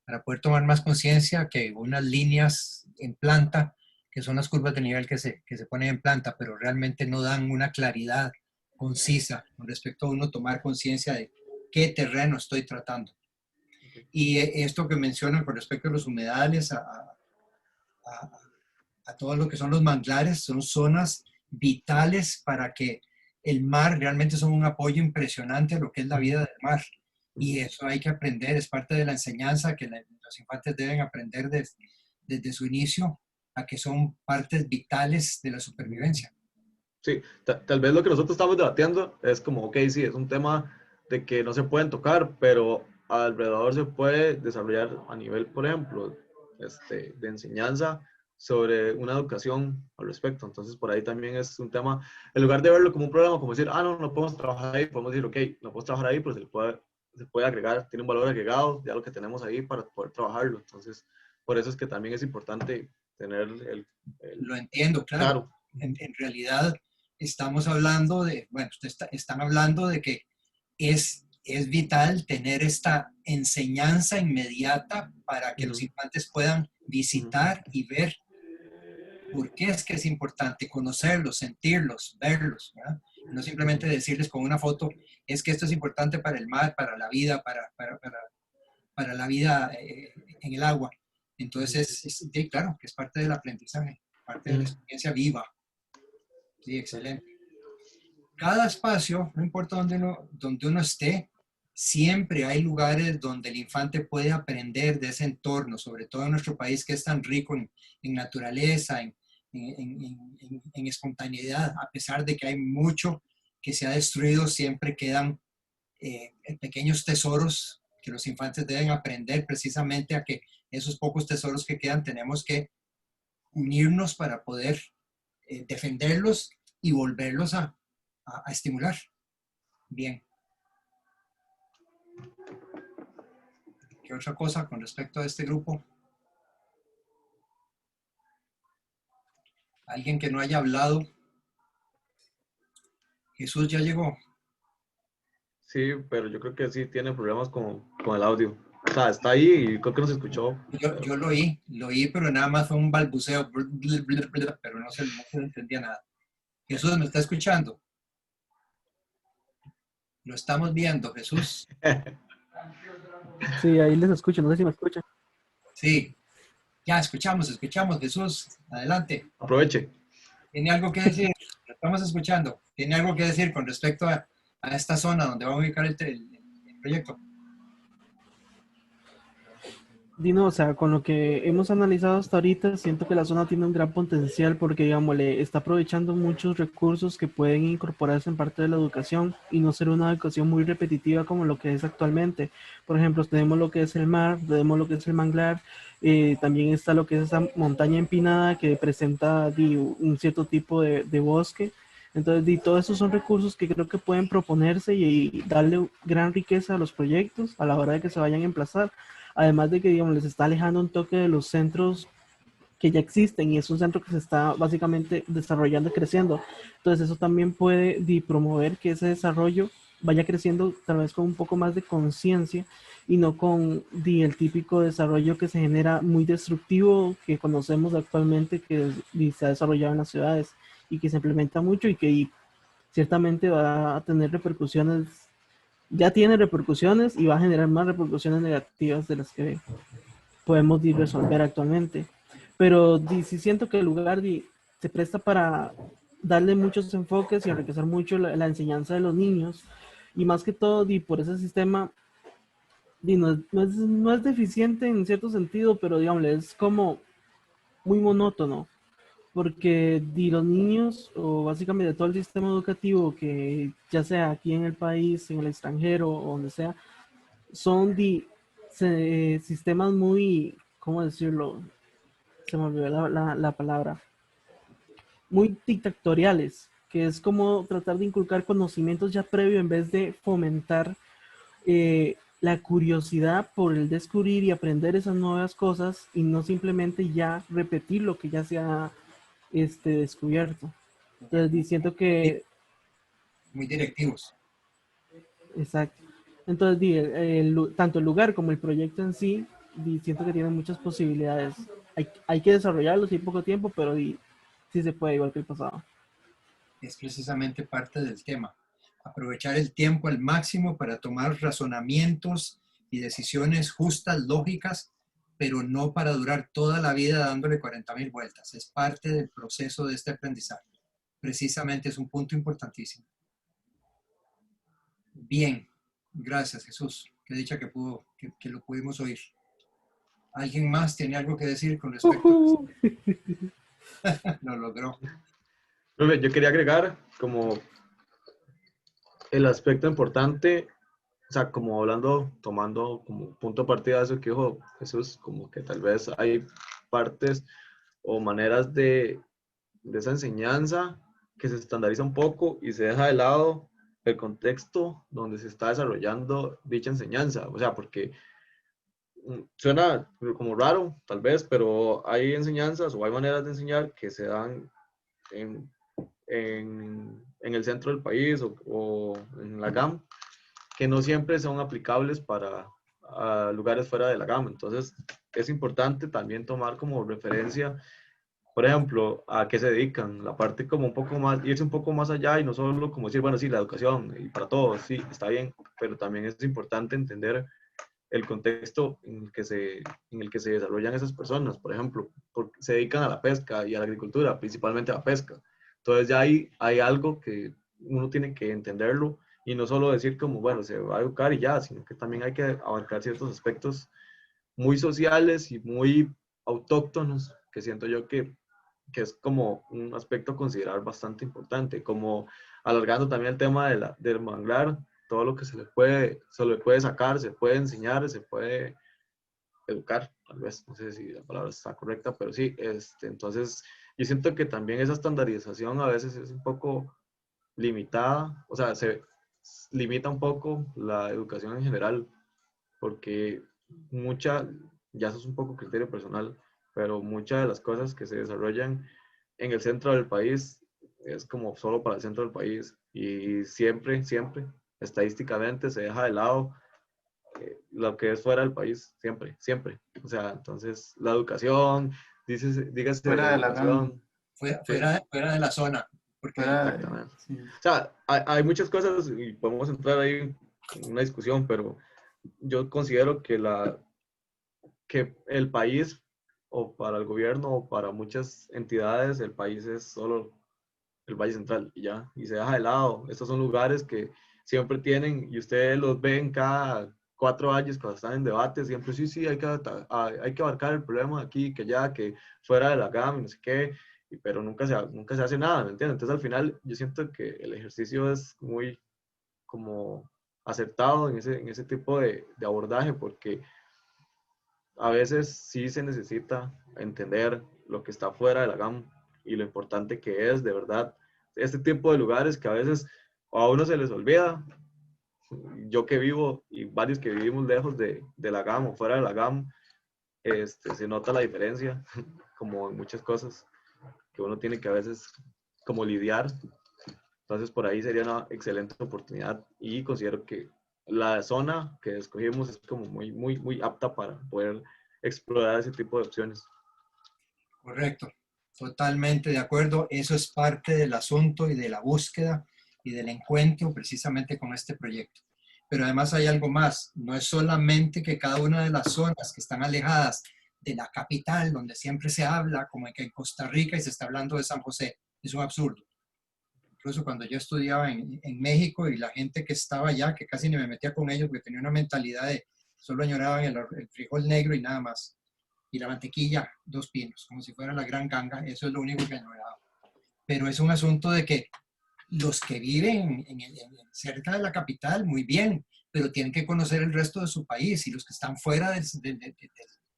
para poder tomar más conciencia que unas líneas en planta, que son las curvas de nivel que se ponen en planta, pero realmente no dan una claridad concisa con respecto a uno tomar conciencia de qué terreno estoy tratando. Y esto que mencionan con respecto a los humedales, a todo lo que son los manglares, son zonas vitales para que el mar realmente son un apoyo impresionante a lo que es la vida del mar. Y eso hay que aprender, es parte de la enseñanza que los infantes deben aprender desde su inicio, a que son partes vitales de la supervivencia. Sí, tal vez lo que nosotros estamos debatiendo es como, ok, sí, es un tema de que no se pueden tocar, pero alrededor se puede desarrollar a nivel, por ejemplo, de enseñanza sobre una educación al respecto. Entonces, por ahí también es un tema, en lugar de verlo como un problema, como decir, no, no podemos trabajar ahí, podemos decir, ok, no podemos trabajar ahí, pero se puede agregar, tiene un valor agregado, ya lo que tenemos ahí para poder trabajarlo. Entonces, por eso es que también es importante tener Lo entiendo, claro. En realidad, estamos hablando de, bueno, están hablando de que es vital tener esta enseñanza inmediata para que los infantes puedan visitar y ver por qué es que es importante conocerlos, sentirlos, verlos, ¿verdad? No simplemente decirles con una foto, es que esto es importante para el mar, para la vida, para la vida en el agua. Entonces, sí, claro, que es parte del aprendizaje, parte de la experiencia viva. Sí, excelente. Cada espacio, no importa donde uno esté, siempre hay lugares donde el infante puede aprender de ese entorno, sobre todo en nuestro país que es tan rico en naturaleza, en espontaneidad. A pesar de que hay mucho que se ha destruido, siempre quedan pequeños tesoros que los infantes deben aprender precisamente a que esos pocos tesoros que quedan tenemos que unirnos para poder defenderlos y volverlos a estimular. Bien. ¿Qué otra cosa con respecto a este grupo? ¿Alguien que no haya hablado? Jesús ya llegó. Sí, pero yo creo que sí tiene problemas con el audio. O sea, está ahí y creo que no se escuchó. Yo lo oí, pero nada más fue un balbuceo, pero no se entendía nada. Jesús, ¿me está escuchando? Lo estamos viendo, Jesús. Sí, ahí les escucho, no sé si me escuchan. Sí, ya escuchamos, Jesús. Adelante. Aproveche. ¿Tiene algo que decir? Lo estamos escuchando. ¿Tiene algo que decir con respecto a esta zona donde va a ubicar el proyecto? Dino, o sea, con lo que hemos analizado hasta ahorita, siento que la zona tiene un gran potencial porque, digamos, le está aprovechando muchos recursos que pueden incorporarse en parte de la educación y no ser una educación muy repetitiva como lo que es actualmente. Por ejemplo, tenemos lo que es el mar, tenemos lo que es el manglar, también está lo que es esa montaña empinada que presenta un cierto tipo de bosque. Entonces, todos esos son recursos que creo que pueden proponerse y darle gran riqueza a los proyectos a la hora de que se vayan a emplazar. Además de que, digamos, les está alejando un toque de los centros que ya existen y es un centro que se está básicamente desarrollando y creciendo. Entonces eso también puede promover que ese desarrollo vaya creciendo tal vez con un poco más de conciencia y no con el típico desarrollo que se genera muy destructivo que conocemos actualmente que se ha desarrollado en las ciudades y que se implementa mucho y que ciertamente va a tener repercusiones, ya tiene repercusiones y va a generar más repercusiones negativas de las que podemos resolver actualmente. Pero sí siento que el lugar se presta para darle muchos enfoques y enriquecer mucho la enseñanza de los niños. Y más que todo, por ese sistema, no es deficiente en cierto sentido, pero digamos, es como muy monótono. Porque los niños, o básicamente todo el sistema educativo, que ya sea aquí en el país, en el extranjero, o donde sea, son sistemas muy, ¿cómo decirlo? Se me olvidó la palabra. Muy dictatoriales, que es como tratar de inculcar conocimientos ya previo en vez de fomentar la curiosidad por el descubrir y aprender esas nuevas cosas y no simplemente ya repetir lo que ya se ha descubierto. Entonces, siento que, Muy directivos. exacto. Entonces, tanto el lugar como el proyecto en sí, siento que tiene muchas posibilidades. Hay que desarrollarlo, sí, poco tiempo, pero sí se puede, igual que el pasado. Es precisamente parte del tema. Aprovechar el tiempo al máximo para tomar razonamientos y decisiones justas, lógicas, pero no para durar toda la vida dándole 40.000 vueltas. Es parte del proceso de este aprendizaje. Precisamente es un punto importantísimo. Bien, gracias Jesús. Qué dicha que lo pudimos oír. ¿Alguien más tiene algo que decir con respecto a esto? Lo logró. Yo quería agregar como el aspecto importante, o sea, como hablando, tomando como punto de partida eso que dijo Jesús, como que tal vez hay partes o maneras de esa enseñanza que se estandariza un poco y se deja de lado el contexto donde se está desarrollando dicha enseñanza. O sea, porque suena como raro, tal vez, pero hay enseñanzas o hay maneras de enseñar que se dan en el centro del país o en la GAM, que no siempre son aplicables para lugares fuera de la GAM. Entonces, es importante también tomar como referencia, por ejemplo, a qué se dedican, la parte como un poco más, irse un poco más allá y no solo como decir, bueno, sí, la educación y para todos, sí, está bien, pero también es importante entender el contexto en el que se desarrollan esas personas. Por ejemplo, porque se dedican a la pesca y a la agricultura, principalmente a la pesca. Entonces ya hay algo que uno tiene que entenderlo y no solo decir como, bueno, se va a educar y ya, sino que también hay que abarcar ciertos aspectos muy sociales y muy autóctonos, que siento yo que es como un aspecto a considerar bastante importante, como alargando también el tema del manglar, todo lo que se le puede sacar, se puede enseñar, se puede educar, tal vez, no sé si la palabra está correcta, pero sí, entonces yo siento que también esa estandarización a veces es un poco limitada, o sea, se limita un poco la educación en general, porque ya eso es un poco criterio personal, pero muchas de las cosas que se desarrollan en el centro del país es como solo para el centro del país y siempre, estadísticamente se deja de lado lo que es fuera del país, siempre, siempre. O sea, entonces la educación, dígase Fuera la de la GAM. educación. Fuera de la zona. Porque Exactamente. Sí. O sea, hay muchas cosas y podemos entrar ahí en una discusión, pero yo considero que el país, o para el gobierno, o para muchas entidades, el país es solo el Valle Central y ya, y se deja de lado. Estos son lugares que siempre tienen, y ustedes los ven cada 4 años cuando están en debate, siempre sí, hay que abarcar el problema aquí, que ya, que fuera de la GAM, no sé qué, pero nunca se hace nada, ¿me entiendes? Entonces al final yo siento que el ejercicio es muy como acertado en ese tipo de abordaje, porque a veces sí se necesita entender lo que está fuera de la GAM y lo importante que es, de verdad, este tipo de lugares que a veces a uno se les olvida. Yo que vivo y varios que vivimos lejos de la GAM o fuera de la GAM, se nota la diferencia, como en muchas cosas que uno tiene que a veces como lidiar. Entonces por ahí sería una excelente oportunidad y considero que la zona que escogimos es como muy apta para poder explorar ese tipo de opciones. correcto, totalmente de acuerdo. Eso es parte del asunto y de la búsqueda y del encuentro precisamente con este proyecto. Pero además hay algo más. No es solamente que cada una de las zonas que están alejadas de la capital, donde siempre se habla, como que en Costa Rica y se está hablando de San José, es un absurdo. Incluso cuando yo estudiaba en México y la gente que estaba allá, que casi ni me metía con ellos porque tenía una mentalidad de solo añoraban el frijol negro y nada más. Y la mantequilla, 2 pinos, como si fuera la gran ganga, eso es lo único que añoraba. Pero es un asunto de que los que viven cerca de la capital, muy bien, pero tienen que conocer el resto de su país y los que están fuera de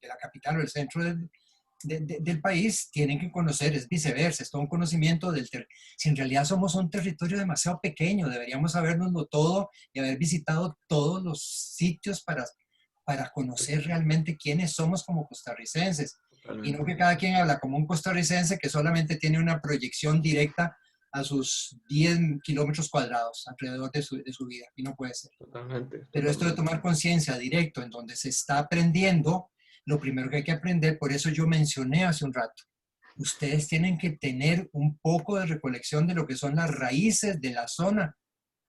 la capital o el centro del país tienen que conocer, es viceversa, es todo un conocimiento si en realidad somos un territorio demasiado pequeño, deberíamos sabernoslo todo y haber visitado todos los sitios para conocer realmente quiénes somos como costarricenses. Y no que cada quien habla como un costarricense que solamente tiene una proyección directa a sus 10 kilómetros cuadrados alrededor de su vida, y no puede ser. Totalmente. Pero esto de tomar conciencia directo en donde se está aprendiendo, lo primero que hay que aprender, por eso yo mencioné hace un rato, ustedes tienen que tener un poco de recolección de lo que son las raíces de la zona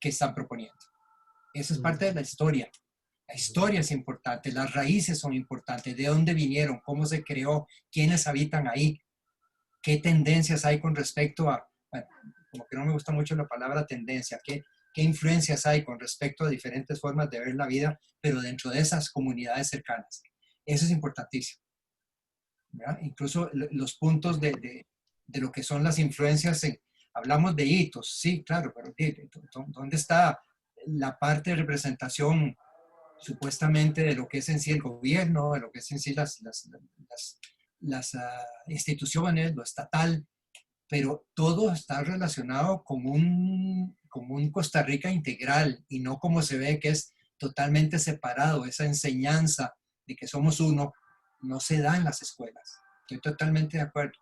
que están proponiendo. Eso es parte de la historia. La historia es importante, las raíces son importantes, de dónde vinieron, cómo se creó, quiénes habitan ahí, qué tendencias hay con respecto a, bueno, como que no me gusta mucho la palabra tendencia, qué influencias hay con respecto a diferentes formas de ver la vida, pero dentro de esas comunidades cercanas. Eso es importantísimo, ¿verdad? Incluso los puntos de lo que son las influencias, hablamos de hitos, sí, claro, pero ¿dónde está la parte de representación supuestamente de lo que es en sí el gobierno, de lo que es en sí las instituciones, lo estatal? Pero todo está relacionado con un Costa Rica integral y no como se ve que es totalmente separado. Esa enseñanza de que somos uno no se da en las escuelas. Estoy totalmente de acuerdo.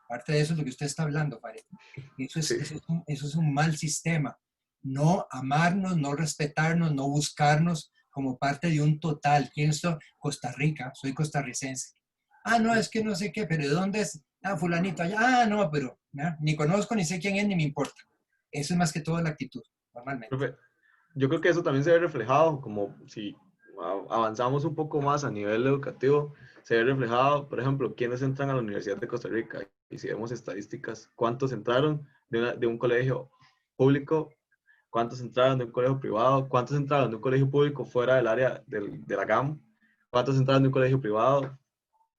Parte de eso es lo que usted está hablando, Farid. Eso es un mal sistema. No amarnos, no respetarnos, no buscarnos como parte de un total. ¿Quién es esto? Costa Rica, soy costarricense. Ah, no, es que no sé qué, pero ¿de dónde es? Ah, fulanito allá. Ah, no, pero ¿no? Ni conozco, ni sé quién es, ni me importa. Eso es más que todo la actitud, normalmente. Profe, yo creo que eso también se ve reflejado, como si avanzamos un poco más a nivel educativo, se ve reflejado, por ejemplo, quienes entran a la Universidad de Costa Rica, y si vemos estadísticas, cuántos entraron de un colegio público, cuántos entraron de un colegio privado, cuántos entraron de un colegio público fuera del área de la GAM, cuántos entraron de un colegio privado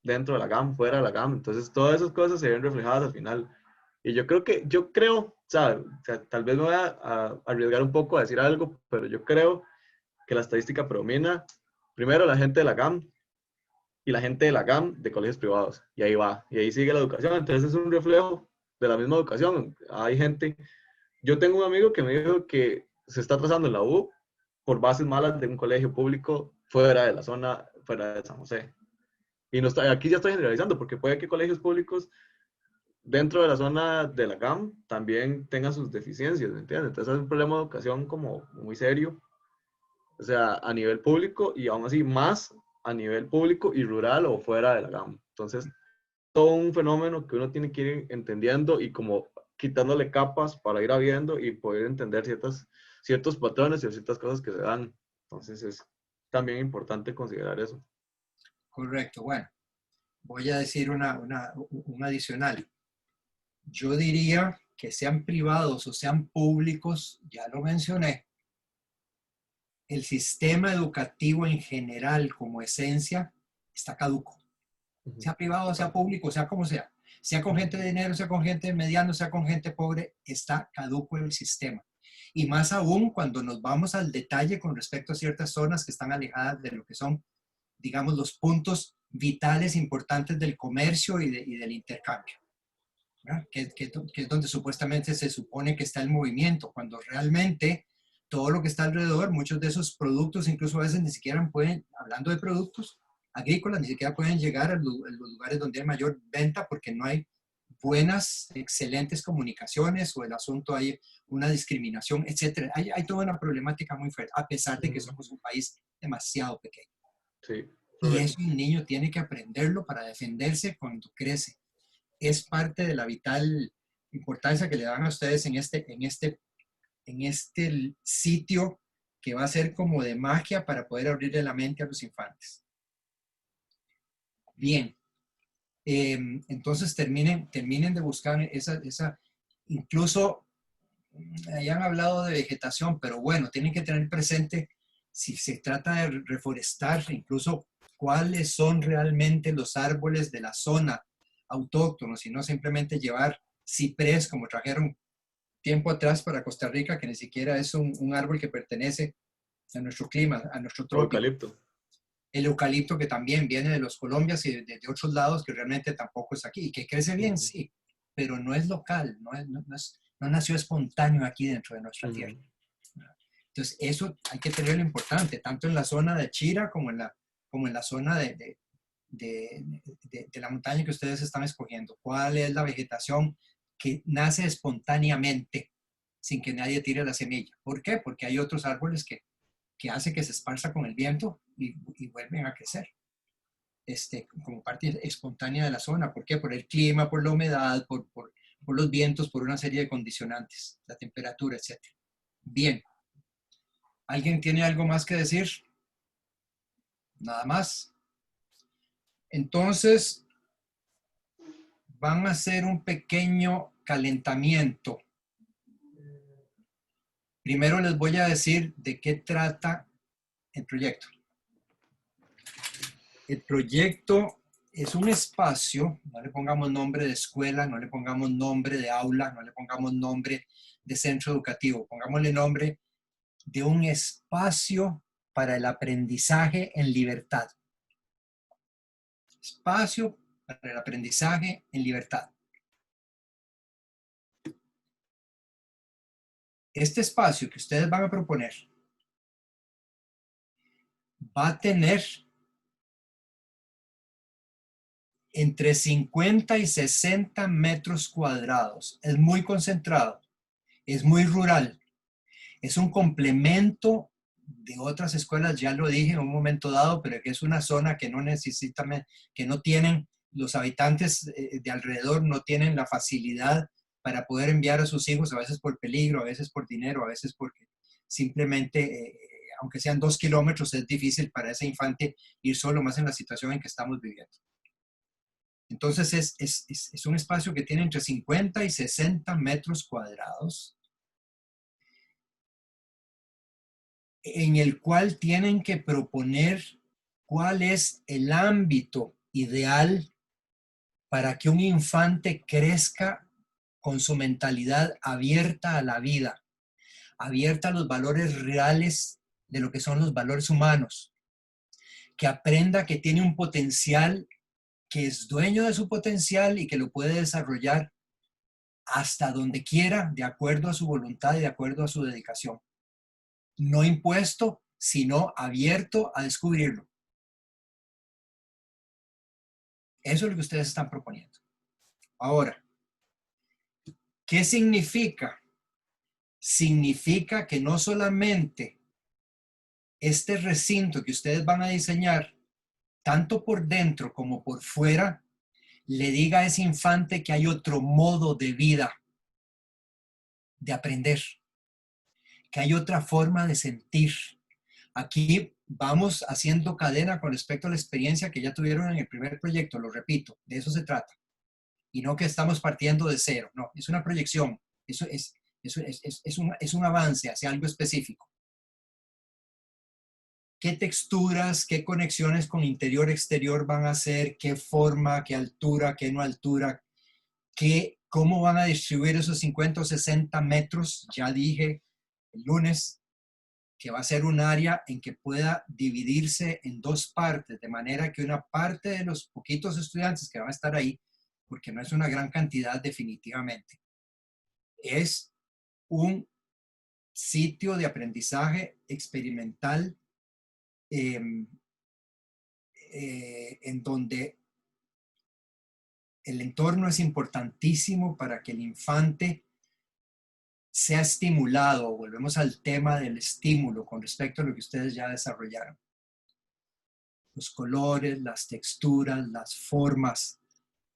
dentro de la GAM, fuera de la GAM. Entonces, todas esas cosas se ven reflejadas al final. Y yo creo, o sea, tal vez me voy a arriesgar un poco a decir algo, pero yo creo que la estadística predomina primero la gente de la GAM y la gente de la GAM de colegios privados. Y ahí va, y ahí sigue la educación. Entonces es un reflejo de la misma educación. Hay gente, yo tengo un amigo que me dijo que se está atrasando en la U por bases malas de un colegio público fuera de la zona, fuera de San José. Y no está, aquí ya estoy generalizando, porque puede que colegios públicos dentro de la zona de la GAM también tengan sus deficiencias, ¿me entiendes? Entonces es un problema de educación como muy serio, o sea, a nivel público y aún así más a nivel público y rural o fuera de la GAM. Entonces, todo un fenómeno que uno tiene que ir entendiendo y como quitándole capas para ir viendo y poder entender ciertos patrones y ciertas cosas que se dan. Entonces, es también importante considerar eso. Correcto. Bueno, voy a decir un adicional. Yo diría que sean privados o sean públicos, ya lo mencioné, el sistema educativo en general como esencia está caduco. Sea privado, sea público, sea como sea. Sea con gente de dinero, sea con gente mediano, sea con gente pobre, está caduco el sistema. Y más aún cuando nos vamos al detalle con respecto a ciertas zonas que están alejadas de lo que son, digamos, los puntos vitales importantes del comercio y del intercambio. Que es donde supuestamente se supone que está el movimiento, cuando realmente todo lo que está alrededor, muchos de esos productos, incluso a veces ni siquiera pueden, hablando de productos agrícolas, ni siquiera pueden llegar a los lugares donde hay mayor venta porque no hay buenas, excelentes comunicaciones o el asunto hay una discriminación, etc. Hay toda una problemática muy fuerte, a pesar de que somos un país demasiado pequeño. Sí. Y eso el niño tiene que aprenderlo para defenderse cuando crece. Es parte de la vital importancia que le dan a ustedes en este sitio que va a ser como de magia para poder abrirle la mente a los infantes. Bien, entonces terminen de buscar incluso, ya han hablado de vegetación, pero bueno, tienen que tener presente, si se trata de reforestar, incluso cuáles son realmente los árboles de la zona autóctonos y no simplemente llevar ciprés como trajeron tiempo atrás para Costa Rica, que ni siquiera es un árbol que pertenece a nuestro clima, a nuestro trópico. Eucalipto. el eucalipto que también viene de los Colombias y de otros lados que realmente tampoco es aquí, y que crece bien, sí, pero no es local, no nació espontáneo aquí dentro de nuestra tierra. Entonces, eso hay que tenerlo importante, tanto en la zona de Chira como en la zona de la montaña que ustedes están escogiendo. ¿Cuál es la vegetación que nace espontáneamente sin que nadie tire la semilla? ¿Por qué? Porque hay otros árboles que hace que se esparza con el viento y vuelven a crecer. Como parte espontánea de la zona. ¿Por qué? Por el clima, por la humedad, por los vientos, por una serie de condicionantes, la temperatura, etc. Bien. ¿Alguien tiene algo más que decir? Nada más. Entonces, van a hacer un pequeño calentamiento. Primero les voy a decir de qué trata el proyecto. El proyecto es un espacio, no le pongamos nombre de escuela, no le pongamos nombre de aula, no le pongamos nombre de centro educativo, pongámosle nombre de un espacio para el aprendizaje en libertad. Espacio para el aprendizaje en libertad. Este espacio que ustedes van a proponer va a tener entre 50 y 60 metros cuadrados. Es muy concentrado, es muy rural, es un complemento de otras escuelas, ya lo dije en un momento dado, pero que es una zona que no necesita, que no tienen, los habitantes de alrededor no tienen la facilidad para poder enviar a sus hijos, a veces por peligro, a veces por dinero, a veces porque simplemente, aunque sean 2 kilómetros, es difícil para ese infante ir solo, más en la situación en que estamos viviendo. Entonces es un espacio que tiene entre 50 y 60 metros cuadrados, en el cual tienen que proponer cuál es el ámbito ideal para que un infante crezca con su mentalidad abierta a la vida, abierta a los valores reales de lo que son los valores humanos, que aprenda que tiene un potencial, que es dueño de su potencial y que lo puede desarrollar hasta donde quiera, de acuerdo a su voluntad y de acuerdo a su dedicación. No impuesto, sino abierto a descubrirlo. Eso es lo que ustedes están proponiendo. Ahora, ¿qué significa? Significa que no solamente este recinto que ustedes van a diseñar, tanto por dentro como por fuera, le diga a ese infante que hay otro modo de vida, de aprender, que hay otra forma de sentir. Aquí vamos haciendo cadena con respecto a la experiencia que ya tuvieron en el primer proyecto, lo repito, de eso se trata. Y no que estamos partiendo de cero, no, es una proyección, eso es un avance hacia algo específico. ¿Qué texturas, qué conexiones con interior-exterior van a hacer? ¿Qué forma, qué altura, qué no altura? ¿Cómo van a distribuir esos 50 o 60 metros? Ya dije el lunes que va a ser un área en que pueda dividirse en dos partes, de manera que una parte de los poquitos estudiantes que van a estar ahí, porque no es una gran cantidad definitivamente, es un sitio de aprendizaje experimental en donde el entorno es importantísimo para que el infante sea estimulado. Volvemos al tema del estímulo con respecto a lo que ustedes ya desarrollaron. Los colores, las texturas, las formas.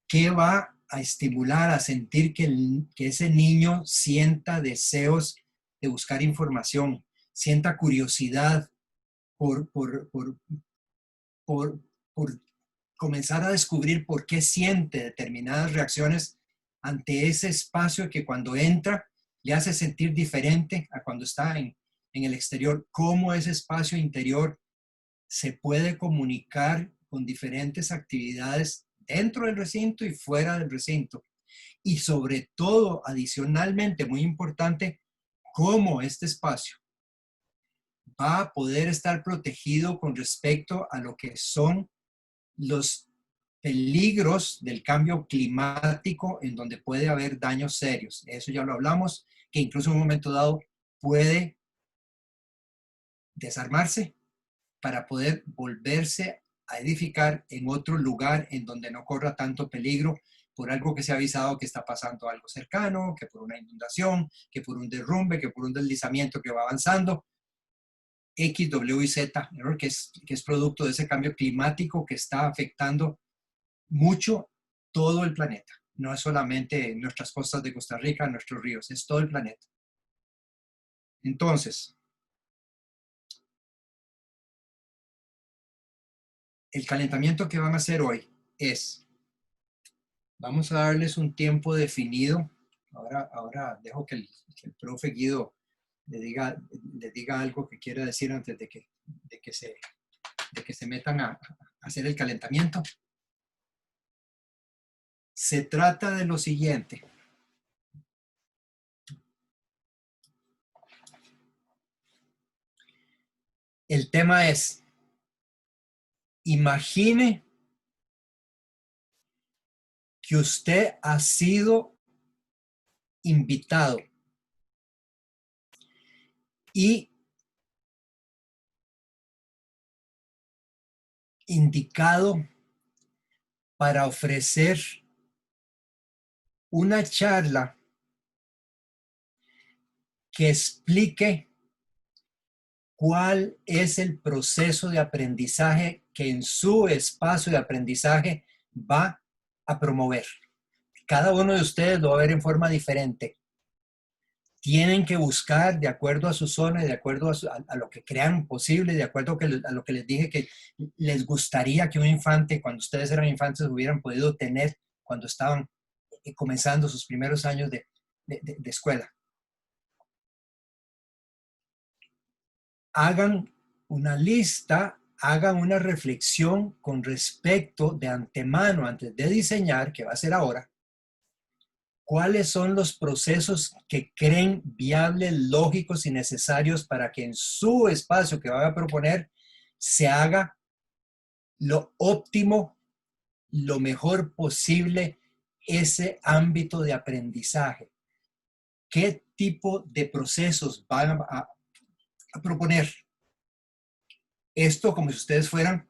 ¿Qué va a estimular, a sentir que ese niño sienta deseos de buscar información, sienta curiosidad por comenzar a descubrir por qué siente determinadas reacciones ante ese espacio que cuando entra le hace sentir diferente a cuando está en el exterior? Cómo ese espacio interior se puede comunicar con diferentes actividades dentro del recinto y fuera del recinto. Y sobre todo, adicionalmente, muy importante, cómo este espacio va a poder estar protegido con respecto a lo que son los peligros del cambio climático en donde puede haber daños serios. Eso ya lo hablamos, que incluso en un momento dado puede desarmarse para poder volverse a edificar en otro lugar en donde no corra tanto peligro por algo que se ha avisado que está pasando algo cercano, que por una inundación, que por un derrumbe, que por un deslizamiento que va avanzando. X, W y Z, que es producto de ese cambio climático que está afectando mucho todo el planeta. No es solamente nuestras costas de Costa Rica, nuestros ríos, es todo el planeta. Entonces, el calentamiento que van a hacer hoy es, vamos a darles un tiempo definido. Ahora dejo que el profe Guido le diga algo que quiera decir antes de que se metan a hacer el calentamiento. Se trata de lo siguiente. El tema es, imagine que usted ha sido invitado y indicado para ofrecer una charla que explique cuál es el proceso de aprendizaje que en su espacio de aprendizaje va a promover. Cada uno de ustedes lo va a ver en forma diferente. Tienen que buscar de acuerdo a su zona, de acuerdo a lo que crean posible, de acuerdo a lo que les dije que les gustaría que un infante, cuando ustedes eran infantes, hubieran podido tener cuando estaban comenzando sus primeros años de escuela. Hagan una lista, hagan una reflexión con respecto de antemano, antes de diseñar, que va a ser ahora, cuáles son los procesos que creen viables, lógicos y necesarios para que en su espacio que van a proponer se haga lo óptimo, lo mejor posible ese ámbito de aprendizaje. ¿Qué tipo de procesos van a proponer? Esto como si ustedes fueran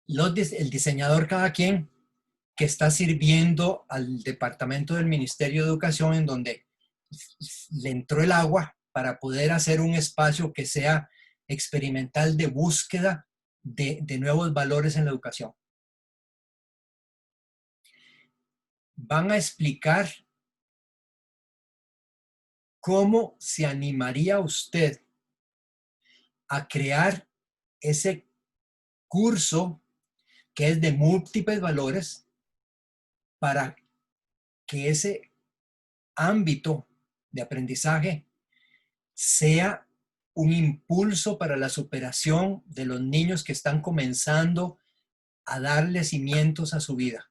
el diseñador cada quien que está sirviendo al departamento del Ministerio de Educación en donde le entró el agua para poder hacer un espacio que sea experimental de búsqueda de nuevos valores en la educación. Van a explicar cómo se animaría usted a crear ese curso que es de múltiples valores para que ese ámbito de aprendizaje sea un impulso para la superación de los niños que están comenzando a darle cimientos a su vida.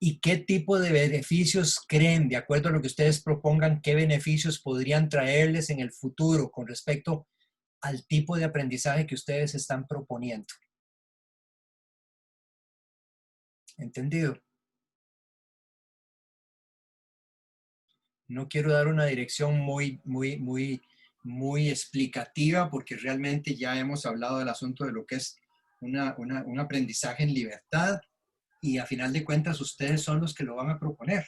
¿Y qué tipo de beneficios creen, de acuerdo a lo que ustedes propongan, qué beneficios podrían traerles en el futuro con respecto al tipo de aprendizaje que ustedes están proponiendo? ¿Entendido? No quiero dar una dirección muy explicativa porque realmente ya hemos hablado del asunto de lo que es un aprendizaje en libertad y a final de cuentas ustedes son los que lo van a proponer.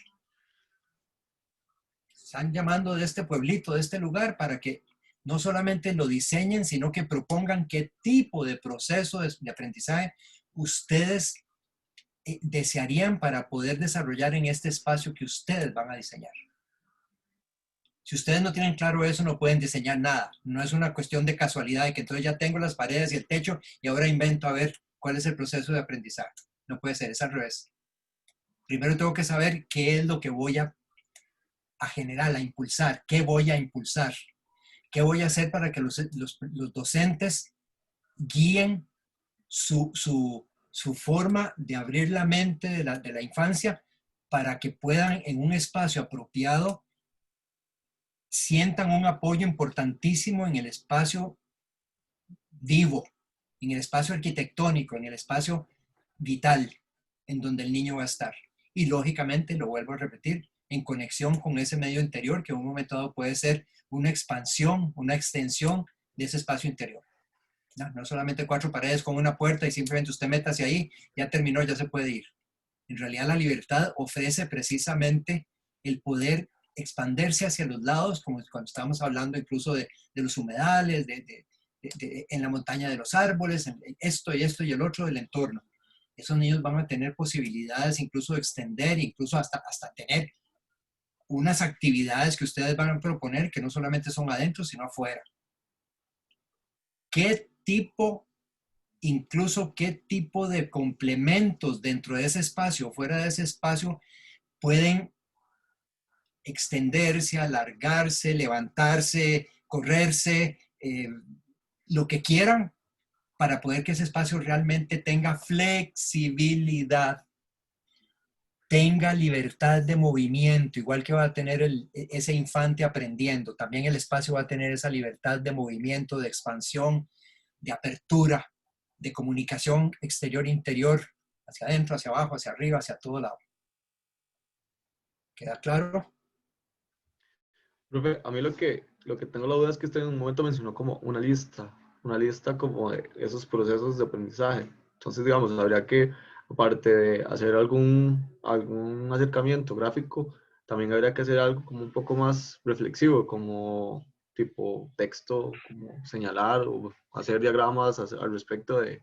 Están llamando de este pueblito, de este lugar, para que no solamente lo diseñen, sino que propongan qué tipo de proceso de aprendizaje ustedes desearían para poder desarrollar en este espacio que ustedes van a diseñar. Si ustedes no tienen claro eso, no pueden diseñar nada. No es una cuestión de casualidad de que entonces ya tengo las paredes y el techo y ahora invento a ver cuál es el proceso de aprendizaje. No puede ser, es al revés. Primero tengo que saber qué es lo que voy a generar, a impulsar. ¿Qué voy a impulsar? ¿Qué voy a hacer para que los docentes guíen su forma de abrir la mente de la infancia para que puedan en un espacio apropiado sientan un apoyo importantísimo en el espacio vivo, en el espacio arquitectónico, en el espacio vital, en donde el niño va a estar. Y lógicamente, lo vuelvo a repetir, en conexión con ese medio interior, que en un momento dado puede ser una expansión, una extensión de ese espacio interior. No solamente 4 paredes con una puerta y simplemente usted métase ahí, ya terminó, ya se puede ir. En realidad la libertad ofrece precisamente el poder expandirse hacia los lados, como cuando estábamos hablando incluso de los humedales, en la montaña de los árboles, en esto y esto y el otro del entorno. Esos niños van a tener posibilidades incluso de extender, incluso hasta tener unas actividades que ustedes van a proponer que no solamente son adentro, sino afuera. Incluso qué tipo de complementos dentro de ese espacio o fuera de ese espacio pueden extenderse, alargarse, levantarse, correrse, lo que quieran, para poder que ese espacio realmente tenga flexibilidad, tenga libertad de movimiento, igual que va a tener ese infante aprendiendo. También el espacio va a tener esa libertad de movimiento, de expansión, de apertura, de comunicación exterior-interior, hacia adentro, hacia abajo, hacia arriba, hacia todo lado. ¿Queda claro? Profe, a mí lo que tengo la duda es que usted en un momento mencionó como una lista como de esos procesos de aprendizaje. Entonces, digamos, habría que, aparte de hacer algún acercamiento gráfico, también habría que hacer algo como un poco más reflexivo, como tipo texto, como señalar o hacer diagramas al respecto de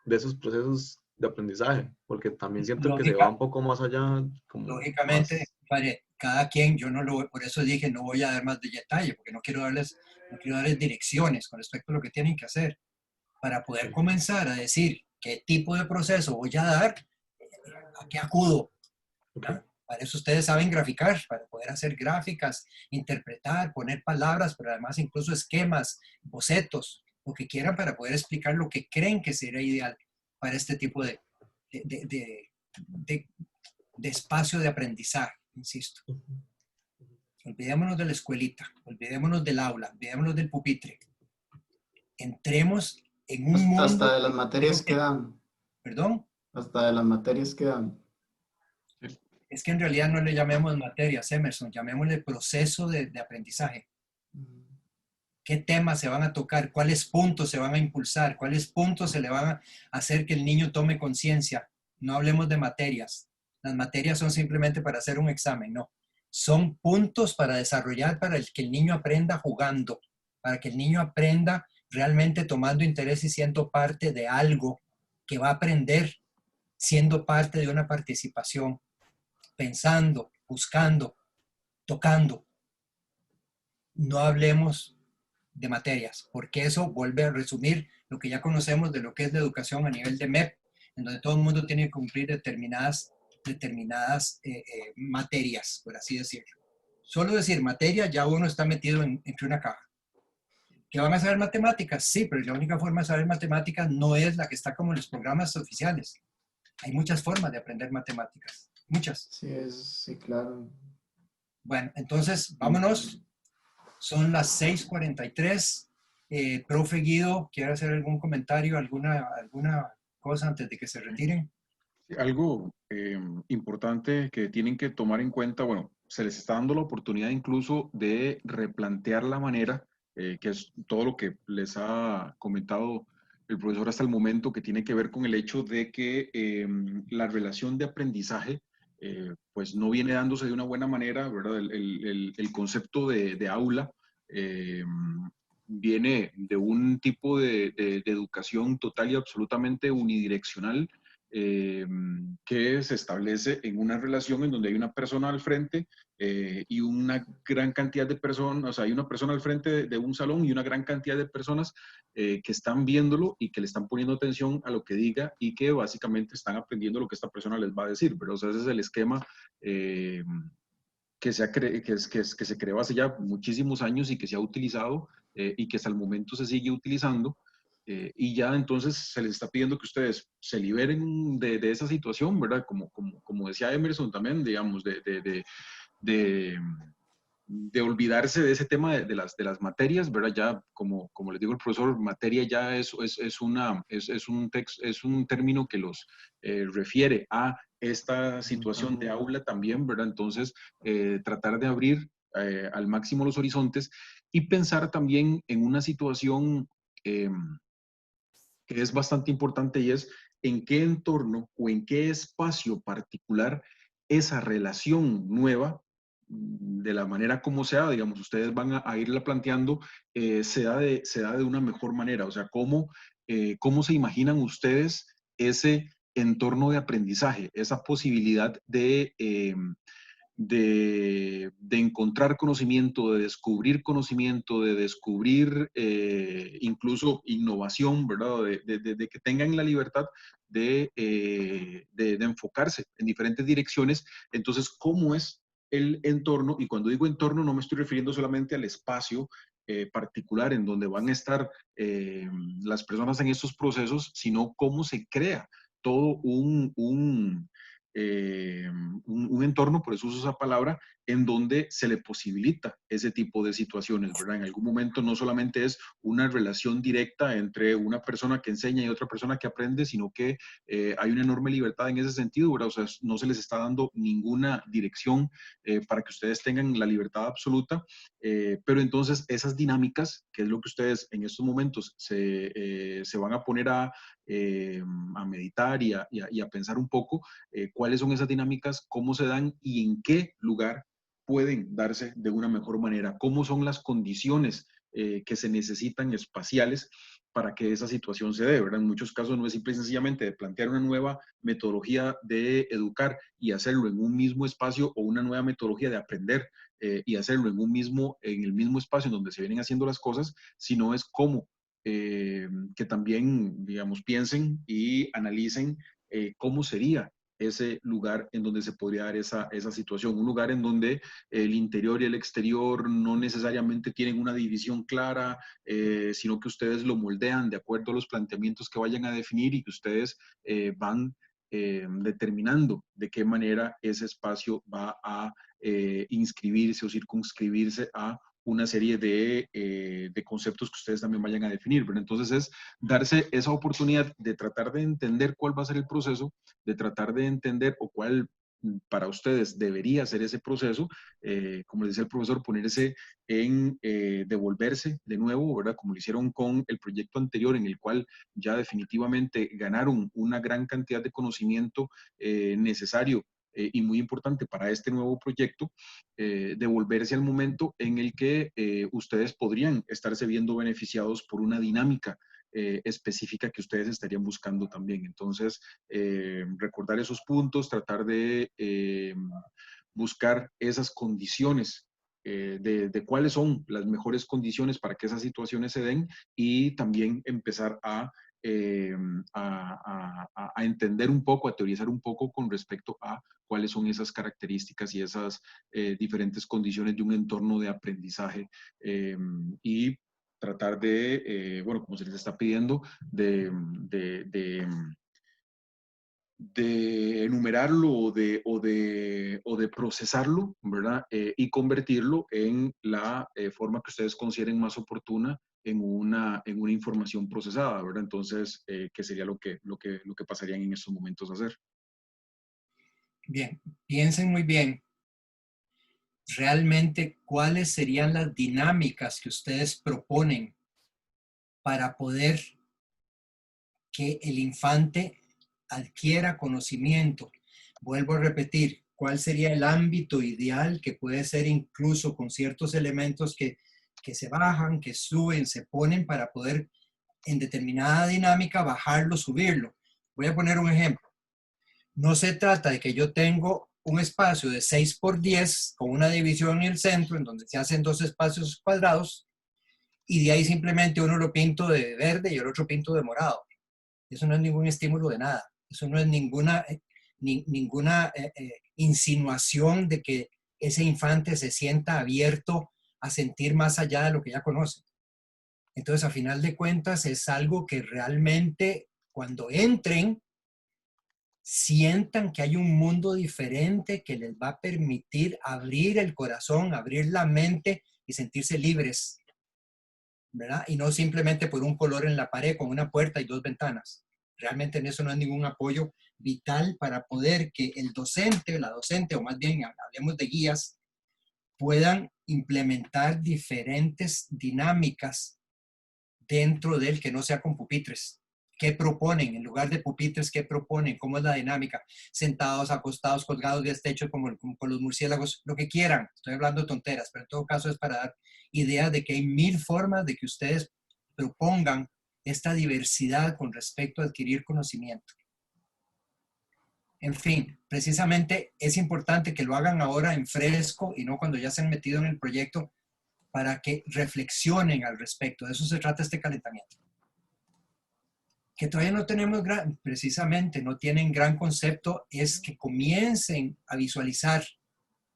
esos procesos de aprendizaje, porque también siento que se va un poco más allá. Lógicamente, padre, cada quien, por eso dije, no voy a dar más de detalle, porque no quiero darles direcciones con respecto a lo que tienen que hacer. Para poder comenzar a decir qué tipo de proceso voy a dar, ¿a qué acudo? Okay. Para eso ustedes saben graficar, para poder hacer gráficas, interpretar, poner palabras, pero además incluso esquemas, bocetos, lo que quieran para poder explicar lo que creen que sería ideal para este tipo de espacio de aprendizaje, insisto. Olvidémonos de la escuelita, olvidémonos del aula, olvidémonos del pupitre. Entremos en un mundo... Hasta de las materias que dan. ¿Perdón? Hasta de las materias que dan. Es que en realidad no le llamemos materias, Emerson, llamémosle proceso de aprendizaje. ¿Qué temas se van a tocar? ¿Cuáles puntos se van a impulsar? ¿Cuáles puntos se le van a hacer que el niño tome conciencia? No hablemos de materias. Las materias son simplemente para hacer un examen, no. Son puntos para desarrollar, para que el niño aprenda jugando, para que el niño aprenda realmente tomando interés y siendo parte de algo que va a aprender, siendo parte de una participación, pensando, buscando, tocando. No hablemos de materias, porque eso vuelve a resumir lo que ya conocemos de lo que es la educación a nivel de MEP, en donde todo el mundo tiene que cumplir determinadas materias, por así decirlo. Solo decir materia, ya uno está metido entre una caja. ¿Que van a saber matemáticas? Sí, pero la única forma de saber matemáticas no es la que está como en los programas oficiales. Hay muchas formas de aprender matemáticas, muchas. Sí, claro. Bueno, entonces, vámonos. Son las 6:43. Profe Guido, ¿quiere hacer algún comentario, alguna cosa antes de que se retiren? Algo importante que tienen que tomar en cuenta, bueno, se les está dando la oportunidad incluso de replantear la manera, que es todo lo que les ha comentado el profesor hasta el momento, que tiene que ver con el hecho de que la relación de aprendizaje pues no viene dándose de una buena manera, ¿verdad? El concepto de aula viene de un tipo de educación total y absolutamente unidireccional, que se establece en una relación en donde hay una persona al frente y una gran cantidad de personas, o sea, hay una persona al frente de un salón y una gran cantidad de personas que están viéndolo y que le están poniendo atención a lo que diga y que básicamente están aprendiendo lo que esta persona les va a decir, pero o sea, ese es el esquema que se creó hace ya muchísimos años y que se ha utilizado y que hasta el momento se sigue utilizando. Y ya entonces se les está pidiendo que ustedes se liberen de esa situación, ¿verdad? Como decía Emerson también, digamos, de olvidarse de ese tema de las materias, ¿verdad? Ya, como les digo el profesor, materia ya es un término que los refiere a esta situación de aula también, ¿verdad? Entonces, tratar de abrir al máximo los horizontes y pensar también en una situación que es bastante importante, y es en qué entorno o en qué espacio particular esa relación nueva, de la manera como sea, digamos, ustedes van a irla planteando, se da de una mejor manera. O sea, cómo se imaginan ustedes ese entorno de aprendizaje, esa posibilidad de encontrar conocimiento, de descubrir incluso innovación, ¿verdad? De que tengan la libertad de enfocarse en diferentes direcciones. Entonces, ¿cómo es el entorno? Y cuando digo entorno, no me estoy refiriendo solamente al espacio particular en donde van a estar las personas en estos procesos, sino cómo se crea todo un entorno, por eso uso esa palabra, en donde se le posibilita ese tipo de situaciones, ¿verdad? En algún momento no solamente es una relación directa entre una persona que enseña y otra persona que aprende, sino que hay una enorme libertad en ese sentido, ¿verdad? O sea, no se les está dando ninguna dirección para que ustedes tengan la libertad absoluta, pero entonces esas dinámicas, que es lo que ustedes en estos momentos se van a poner a meditar y a pensar un poco, cuáles son esas dinámicas, cómo se dan y en qué lugar pueden darse de una mejor manera, cómo son las condiciones que se necesitan espaciales para que esa situación se dé, ¿verdad? En muchos casos no es simple y sencillamente de plantear una nueva metodología de educar y hacerlo en un mismo espacio, o una nueva metodología de aprender y hacerlo en el mismo espacio en donde se vienen haciendo las cosas, sino es cómo que también, digamos, piensen y analicen cómo sería ese lugar en donde se podría dar esa situación. Un lugar en donde el interior y el exterior no necesariamente tienen una división clara, sino que ustedes lo moldean de acuerdo a los planteamientos que vayan a definir, y que ustedes van determinando de qué manera ese espacio va a inscribirse o circunscribirse a una serie de conceptos que ustedes también vayan a definir, ¿verdad? Entonces es darse esa oportunidad de tratar de entender cuál va a ser el proceso, de tratar de entender o cuál para ustedes debería ser ese proceso, como les decía el profesor, ponerse en devolverse de nuevo, ¿verdad? Como lo hicieron con el proyecto anterior, en el cual ya definitivamente ganaron una gran cantidad de conocimiento necesario y muy importante para este nuevo proyecto, devolverse al momento en el que ustedes podrían estarse viendo beneficiados por una dinámica específica que ustedes estarían buscando también. Entonces, recordar esos puntos, tratar de buscar esas condiciones, de cuáles son las mejores condiciones para que esas situaciones se den, y también empezar eh, a entender un poco, a teorizar un poco con respecto a cuáles son esas características y esas diferentes condiciones de un entorno de aprendizaje, y tratar bueno, como se les está pidiendo, de enumerarlo o de procesarlo, ¿verdad? Y convertirlo en la forma que ustedes consideren más oportuna en una información procesada, ¿verdad? Entonces, ¿qué sería lo que pasarían en estos momentos a hacer? Bien, piensen muy bien realmente cuáles serían las dinámicas que ustedes proponen para poder que el infante adquiera conocimiento. Vuelvo a repetir, ¿cuál sería el ámbito ideal, que puede ser incluso con ciertos elementos que se bajan, que suben, se ponen para poder en determinada dinámica bajarlo, subirlo? Voy a poner un ejemplo. No se trata de que yo tengo un espacio de 6 por 10 con una división en el centro en donde se hacen dos espacios cuadrados y de ahí simplemente uno lo pinto de verde y el otro pinto de morado. Eso no es ningún estímulo de nada. Eso no es ninguna insinuación de que ese infante se sienta abierto a sentir más allá de lo que ya conoce. Entonces, a final de cuentas, es algo que realmente cuando entren sientan que hay un mundo diferente que les va a permitir abrir el corazón, abrir la mente y sentirse libres, ¿verdad? Y no simplemente por un color en la pared con una puerta y 2 ventanas. Realmente en eso no hay ningún apoyo vital para poder que el docente, la docente, o más bien hablemos de guías, puedan implementar diferentes dinámicas dentro del que no sea con pupitres. ¿Qué proponen? En lugar de pupitres, ¿qué proponen? ¿Cómo es la dinámica? Sentados, acostados, colgados de este techo como con los murciélagos, lo que quieran. Estoy hablando de tonteras, pero en todo caso es para dar ideas de que hay 1000 formas de que ustedes propongan esta diversidad con respecto a adquirir conocimiento. En fin, precisamente es importante que lo hagan ahora en fresco y no cuando ya se han metido en el proyecto, para que reflexionen al respecto. De eso se trata este calentamiento. Que todavía no tenemos precisamente no tienen gran concepto, es que comiencen a visualizar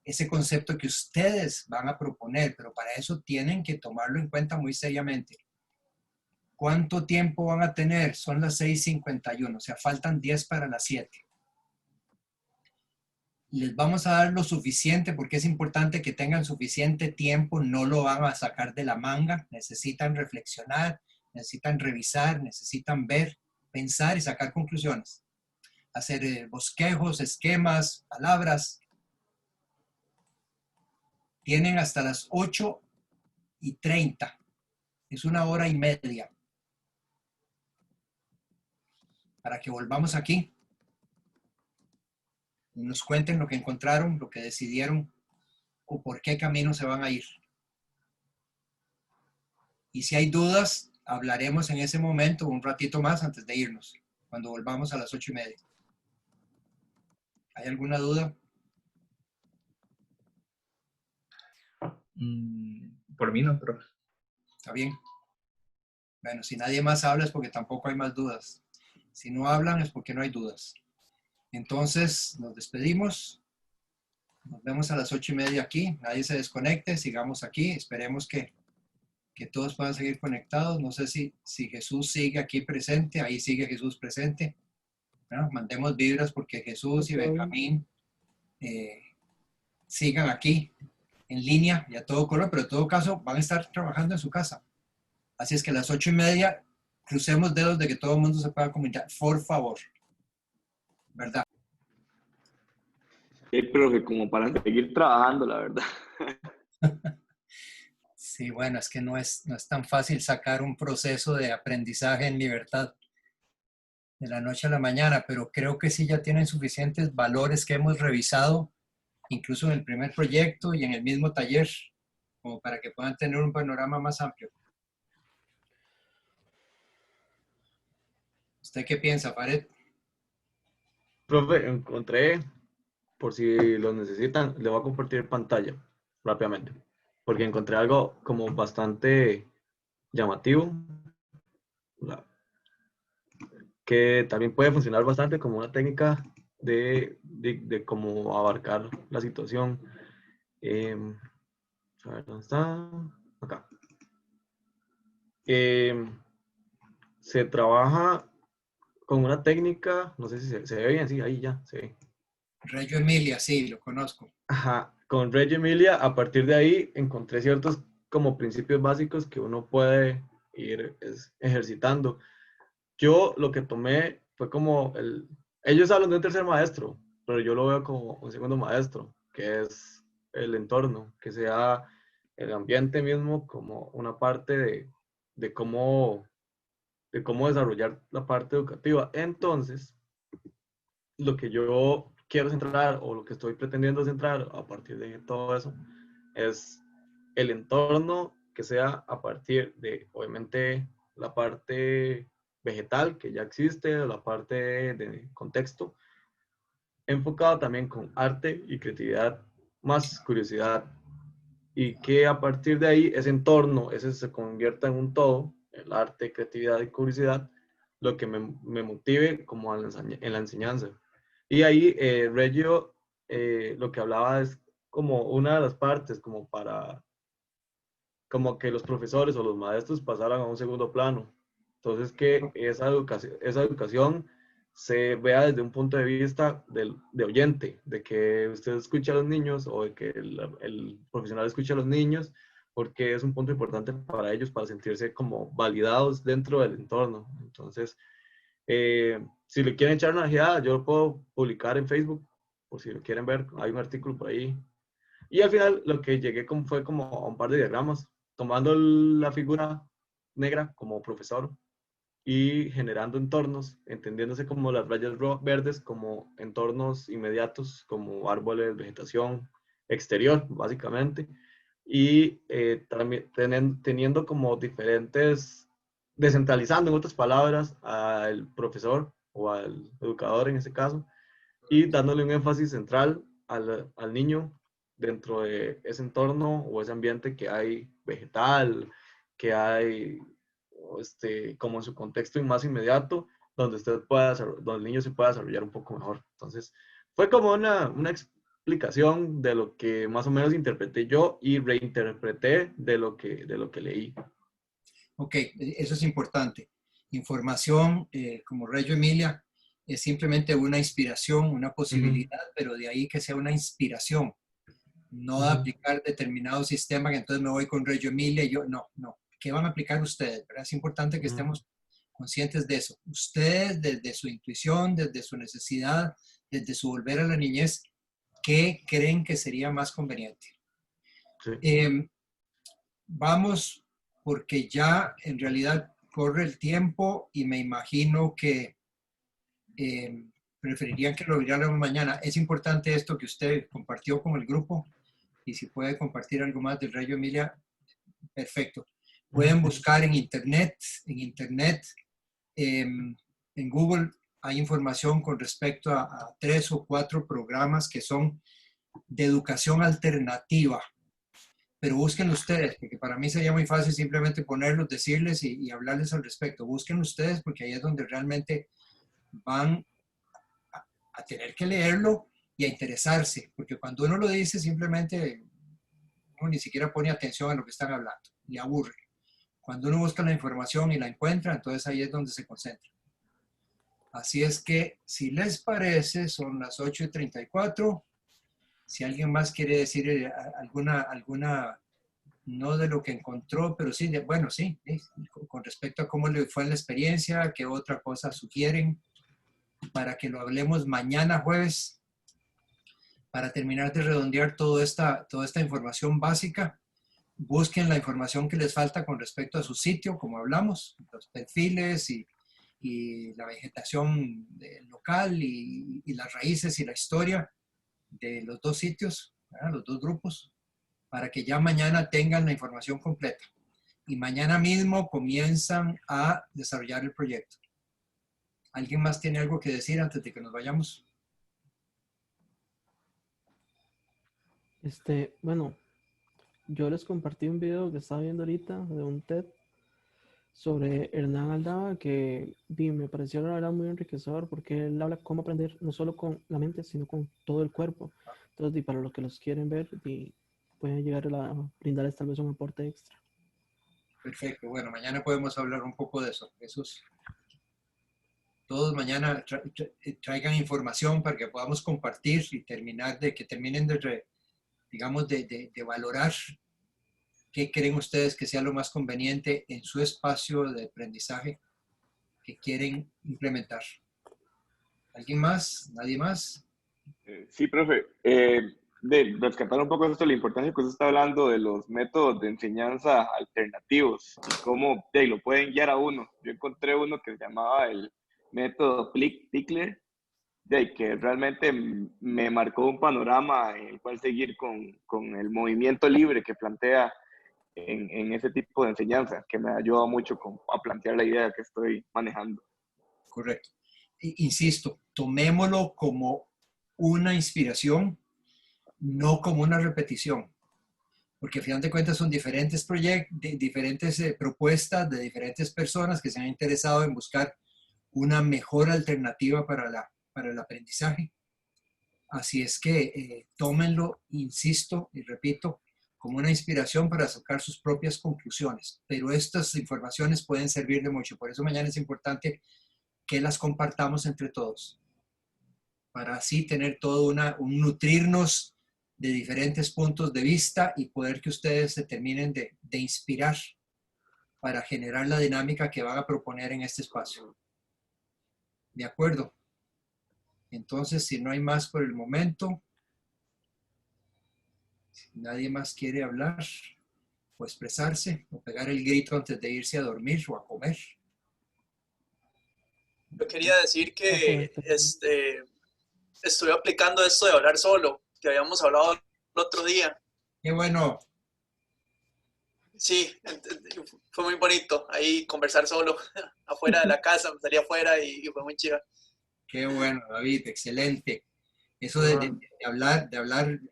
ese concepto que ustedes van a proponer, pero para eso tienen que tomarlo en cuenta muy seriamente. ¿Cuánto tiempo van a tener? Son las 6:51, o sea, faltan 10 para las 7. Les vamos a dar lo suficiente porque es importante que tengan suficiente tiempo, no lo van a sacar de la manga, necesitan reflexionar, necesitan revisar, necesitan ver, pensar y sacar conclusiones. Hacer bosquejos, esquemas, palabras. Tienen hasta las 8:30. Es 1 hora y media. Para que volvamos aquí. Y nos cuenten lo que encontraron, lo que decidieron o por qué camino se van a ir. Y si hay dudas, hablaremos en ese momento un ratito más antes de irnos, cuando volvamos a las 8:30. ¿Hay alguna duda? Por mí no, profe. ¿Está bien? Bueno, si nadie más habla es porque tampoco hay más dudas. Si no hablan es porque no hay dudas. Entonces, nos despedimos. Nos vemos a las 8:30 aquí. Nadie se desconecte. Sigamos aquí. Esperemos que todos puedan seguir conectados. No sé si Jesús sigue aquí presente. Ahí sigue Jesús presente. Bueno, mandemos vibras porque Jesús y Benjamín sigan aquí en línea y a todo color, pero en todo caso van a estar trabajando en su casa. Así es que a las 8:30 crucemos dedos de que todo el mundo se pueda comunicar. Por favor. ¿Verdad? Sí, profe, como para seguir trabajando, la verdad. Sí, bueno, es que no es tan fácil sacar un proceso de aprendizaje en libertad de la noche a la mañana, pero creo que sí ya tienen suficientes valores que hemos revisado, incluso en el primer proyecto y en el mismo taller, como para que puedan tener un panorama más amplio. ¿Usted qué piensa, Farid? Profe, encontré, por si lo necesitan, le voy a compartir pantalla rápidamente, porque encontré algo como bastante llamativo, que también puede funcionar bastante como una técnica de cómo abarcar la situación. A ver, ¿dónde está? Acá. Se trabaja con una técnica, no sé si se ve bien, sí, ahí ya se ve. Reggio Emilia, sí, lo conozco. Ajá, con Reggio Emilia, a partir de ahí encontré ciertos como principios básicos que uno puede ir ejercitando. Yo lo que tomé fue como ellos hablan de un tercer maestro, pero yo lo veo como un segundo maestro, que es el entorno, que sea el ambiente mismo como una parte de cómo desarrollar la parte educativa. Entonces, lo que yo quiero centrar o lo que estoy pretendiendo centrar a partir de todo eso es el entorno que sea a partir de, obviamente, la parte vegetal que ya existe, la parte de contexto, enfocado también con arte y creatividad, más curiosidad, y que a partir de ahí ese entorno, ese se convierta en un todo, el arte, creatividad y curiosidad, lo que me motive como en la enseñanza. Y ahí Reggio lo que hablaba es como una de las partes, como que los profesores o los maestros pasaran a un segundo plano. Entonces que esa educación se vea desde un punto de vista de oyente, de que usted escucha a los niños o de que el profesional escucha a los niños, porque es un punto importante para ellos, para sentirse como validados dentro del entorno. Entonces, si le quieren echar una ojeada, yo lo puedo publicar en Facebook, por si lo quieren ver, hay un artículo por ahí. Y al final lo que llegué fue como a un par de diagramas, tomando la figura negra como profesor y generando entornos, entendiéndose como las rayas verdes como entornos inmediatos, como árboles, vegetación exterior, básicamente, y también teniendo como diferentes, descentralizando en otras palabras al profesor o al educador en ese caso, y dándole un énfasis central al niño dentro de ese entorno o ese ambiente que hay vegetal, que hay como en su contexto más inmediato, donde donde el niño se pueda desarrollar un poco mejor. Entonces, fue como una explicación de lo que más o menos interpreté yo y reinterpreté de lo que leí. Ok, eso es importante. Información, como Reggio Emilia, es simplemente una inspiración, una posibilidad, pero de ahí que sea una inspiración, no de aplicar determinado sistema, que entonces me voy con Reggio Emilia y yo, no. ¿Qué van a aplicar ustedes? ¿Verdad? Es importante que estemos conscientes de eso. Ustedes, desde su intuición, desde su necesidad, desde su volver a la niñez, ¿qué creen que sería más conveniente? Sí. Vamos, porque ya en realidad corre el tiempo y me imagino que preferirían que lo viéramos mañana. Es importante esto que usted compartió con el grupo y si puede compartir algo más del Reggio Emilia, perfecto. Pueden buscar en internet, en Google hay información con respecto a 3 o 4 programas que son de educación alternativa. Pero búsquenlo ustedes, porque para mí sería muy fácil simplemente ponerlos, decirles y hablarles al respecto. Búsquenlo ustedes porque ahí es donde realmente van a tener que leerlo y a interesarse, porque cuando uno lo dice simplemente uno ni siquiera pone atención a lo que están hablando, le aburre. Cuando uno busca la información y la encuentra, entonces ahí es donde se concentra. Así es que, si les parece, son las 8:34. Si alguien más quiere decir alguna, no de lo que encontró, pero sí, bueno, sí, con respecto a cómo le fue en la experiencia, qué otra cosa sugieren, para que lo hablemos mañana jueves, para terminar de redondear toda esta información básica. Busquen la información que les falta con respecto a su sitio, como hablamos, los perfiles y la vegetación local y las raíces y la historia de los dos sitios, ¿verdad? Los dos grupos, para que ya mañana tengan la información completa. Y mañana mismo comienzan a desarrollar el proyecto. ¿Alguien más tiene algo que decir antes de que nos vayamos? Bueno, yo les compartí un video que estaba viendo ahorita de un TED sobre Hernán Aldaba que me pareció la verdad muy enriquecedor porque él habla cómo aprender no solo con la mente sino con todo el cuerpo. Entonces, para los que los quieren ver, pueden llegar a brindarles tal vez un aporte extra. Perfecto, bueno, mañana podemos hablar un poco de eso. Todos mañana traigan información para que podamos compartir y que terminen de valorar qué creen ustedes que sea lo más conveniente en su espacio de aprendizaje que quieren implementar. ¿Alguien más? ¿Nadie más? Sí, profe. De rescatar un poco esto, la importancia que usted está hablando de los métodos de enseñanza alternativos y cómo lo pueden guiar a uno. Yo encontré uno que se llamaba el método Pickler, que realmente me marcó un panorama en el cual seguir con el movimiento libre que plantea en ese tipo de enseñanza, que me ayuda mucho a plantear la idea que estoy manejando. Correcto. Insisto, tomémoslo como una inspiración, no como una repetición, porque al final de cuentas son diferentes proyectos, diferentes propuestas de diferentes personas que se han interesado en buscar una mejor alternativa para el aprendizaje. Así es que tómenlo, insisto y repito, como una inspiración para sacar sus propias conclusiones, pero estas informaciones pueden servir de mucho. Por eso mañana es importante que las compartamos entre todos, para así tener todo un nutrirnos de diferentes puntos de vista y poder que ustedes se terminen de inspirar para generar la dinámica que van a proponer en este espacio. ¿De acuerdo? Entonces, si no hay más por el momento, si nadie más quiere hablar o expresarse o pegar el grito antes de irse a dormir o a comer. Yo quería decir que estoy aplicando esto de hablar solo, que habíamos hablado el otro día. ¡Qué bueno! Sí, fue muy bonito ahí conversar solo, afuera de la casa, salí afuera y fue muy chido. ¡Qué bueno, David! Excelente. Eso de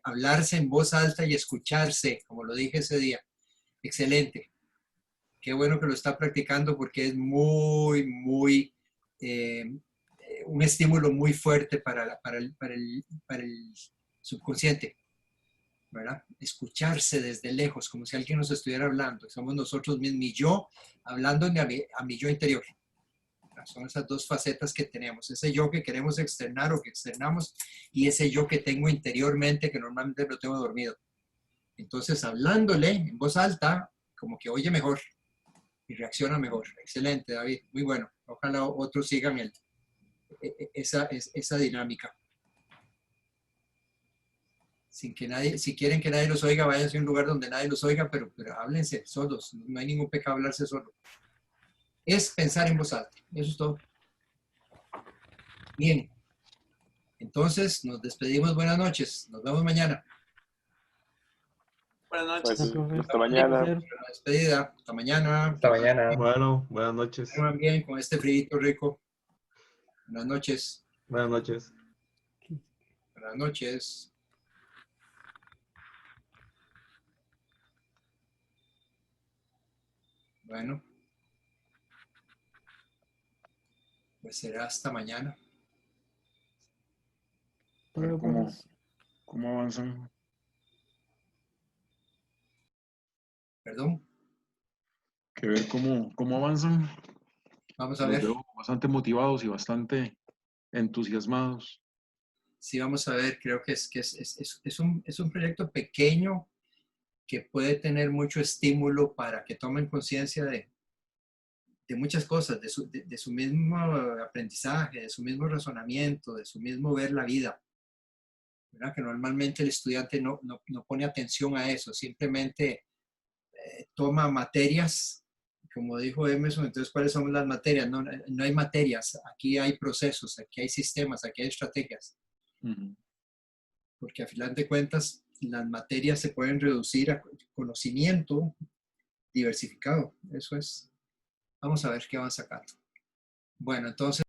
hablarse en voz alta y escucharse, como lo dije ese día. Excelente. Qué bueno que lo está practicando porque es muy, un estímulo muy fuerte para el subconsciente, ¿verdad? Escucharse desde lejos, como si alguien nos estuviera hablando. Somos nosotros mismos, mi yo, hablando a mi yo interior. Son esas dos facetas que tenemos, ese yo que queremos externar o que externamos y ese yo que tengo interiormente que normalmente lo tengo dormido. Entonces, hablándole en voz alta, como que oye mejor y reacciona mejor. Excelente, David, muy bueno. Ojalá otros sigan esa dinámica. Sin que nadie, si quieren que nadie los oiga, váyanse a un lugar donde nadie los oiga, pero háblense solos, no hay ningún pecado hablarse solo. Es pensar en voz alta, eso es todo. Bien, entonces nos despedimos, buenas noches, nos vemos mañana. Buenas noches. Hasta mañana. La despedida, hasta mañana. Hasta mañana. Bueno, buenas noches. Coman bien con este frío rico. Buenas noches. Buenas noches. Buenas noches. Bueno. Pues será hasta mañana. A ver cómo avanzan. Perdón. Que ver cómo avanzan. Vamos a Los ver. veo bastante motivados y bastante entusiasmados. Sí, vamos a ver. Creo que es un proyecto pequeño que puede tener mucho estímulo para que tomen conciencia de muchas cosas, de su mismo aprendizaje, de su mismo razonamiento, de su mismo ver la vida. ¿Verdad? Que normalmente el estudiante no pone atención a eso, simplemente toma materias, como dijo Emerson. Entonces, ¿cuáles son las materias? No hay materias, aquí hay procesos, aquí hay sistemas, aquí hay estrategias. Porque a final de cuentas, las materias se pueden reducir a conocimiento diversificado, eso es. Vamos a ver qué van sacando. Bueno, entonces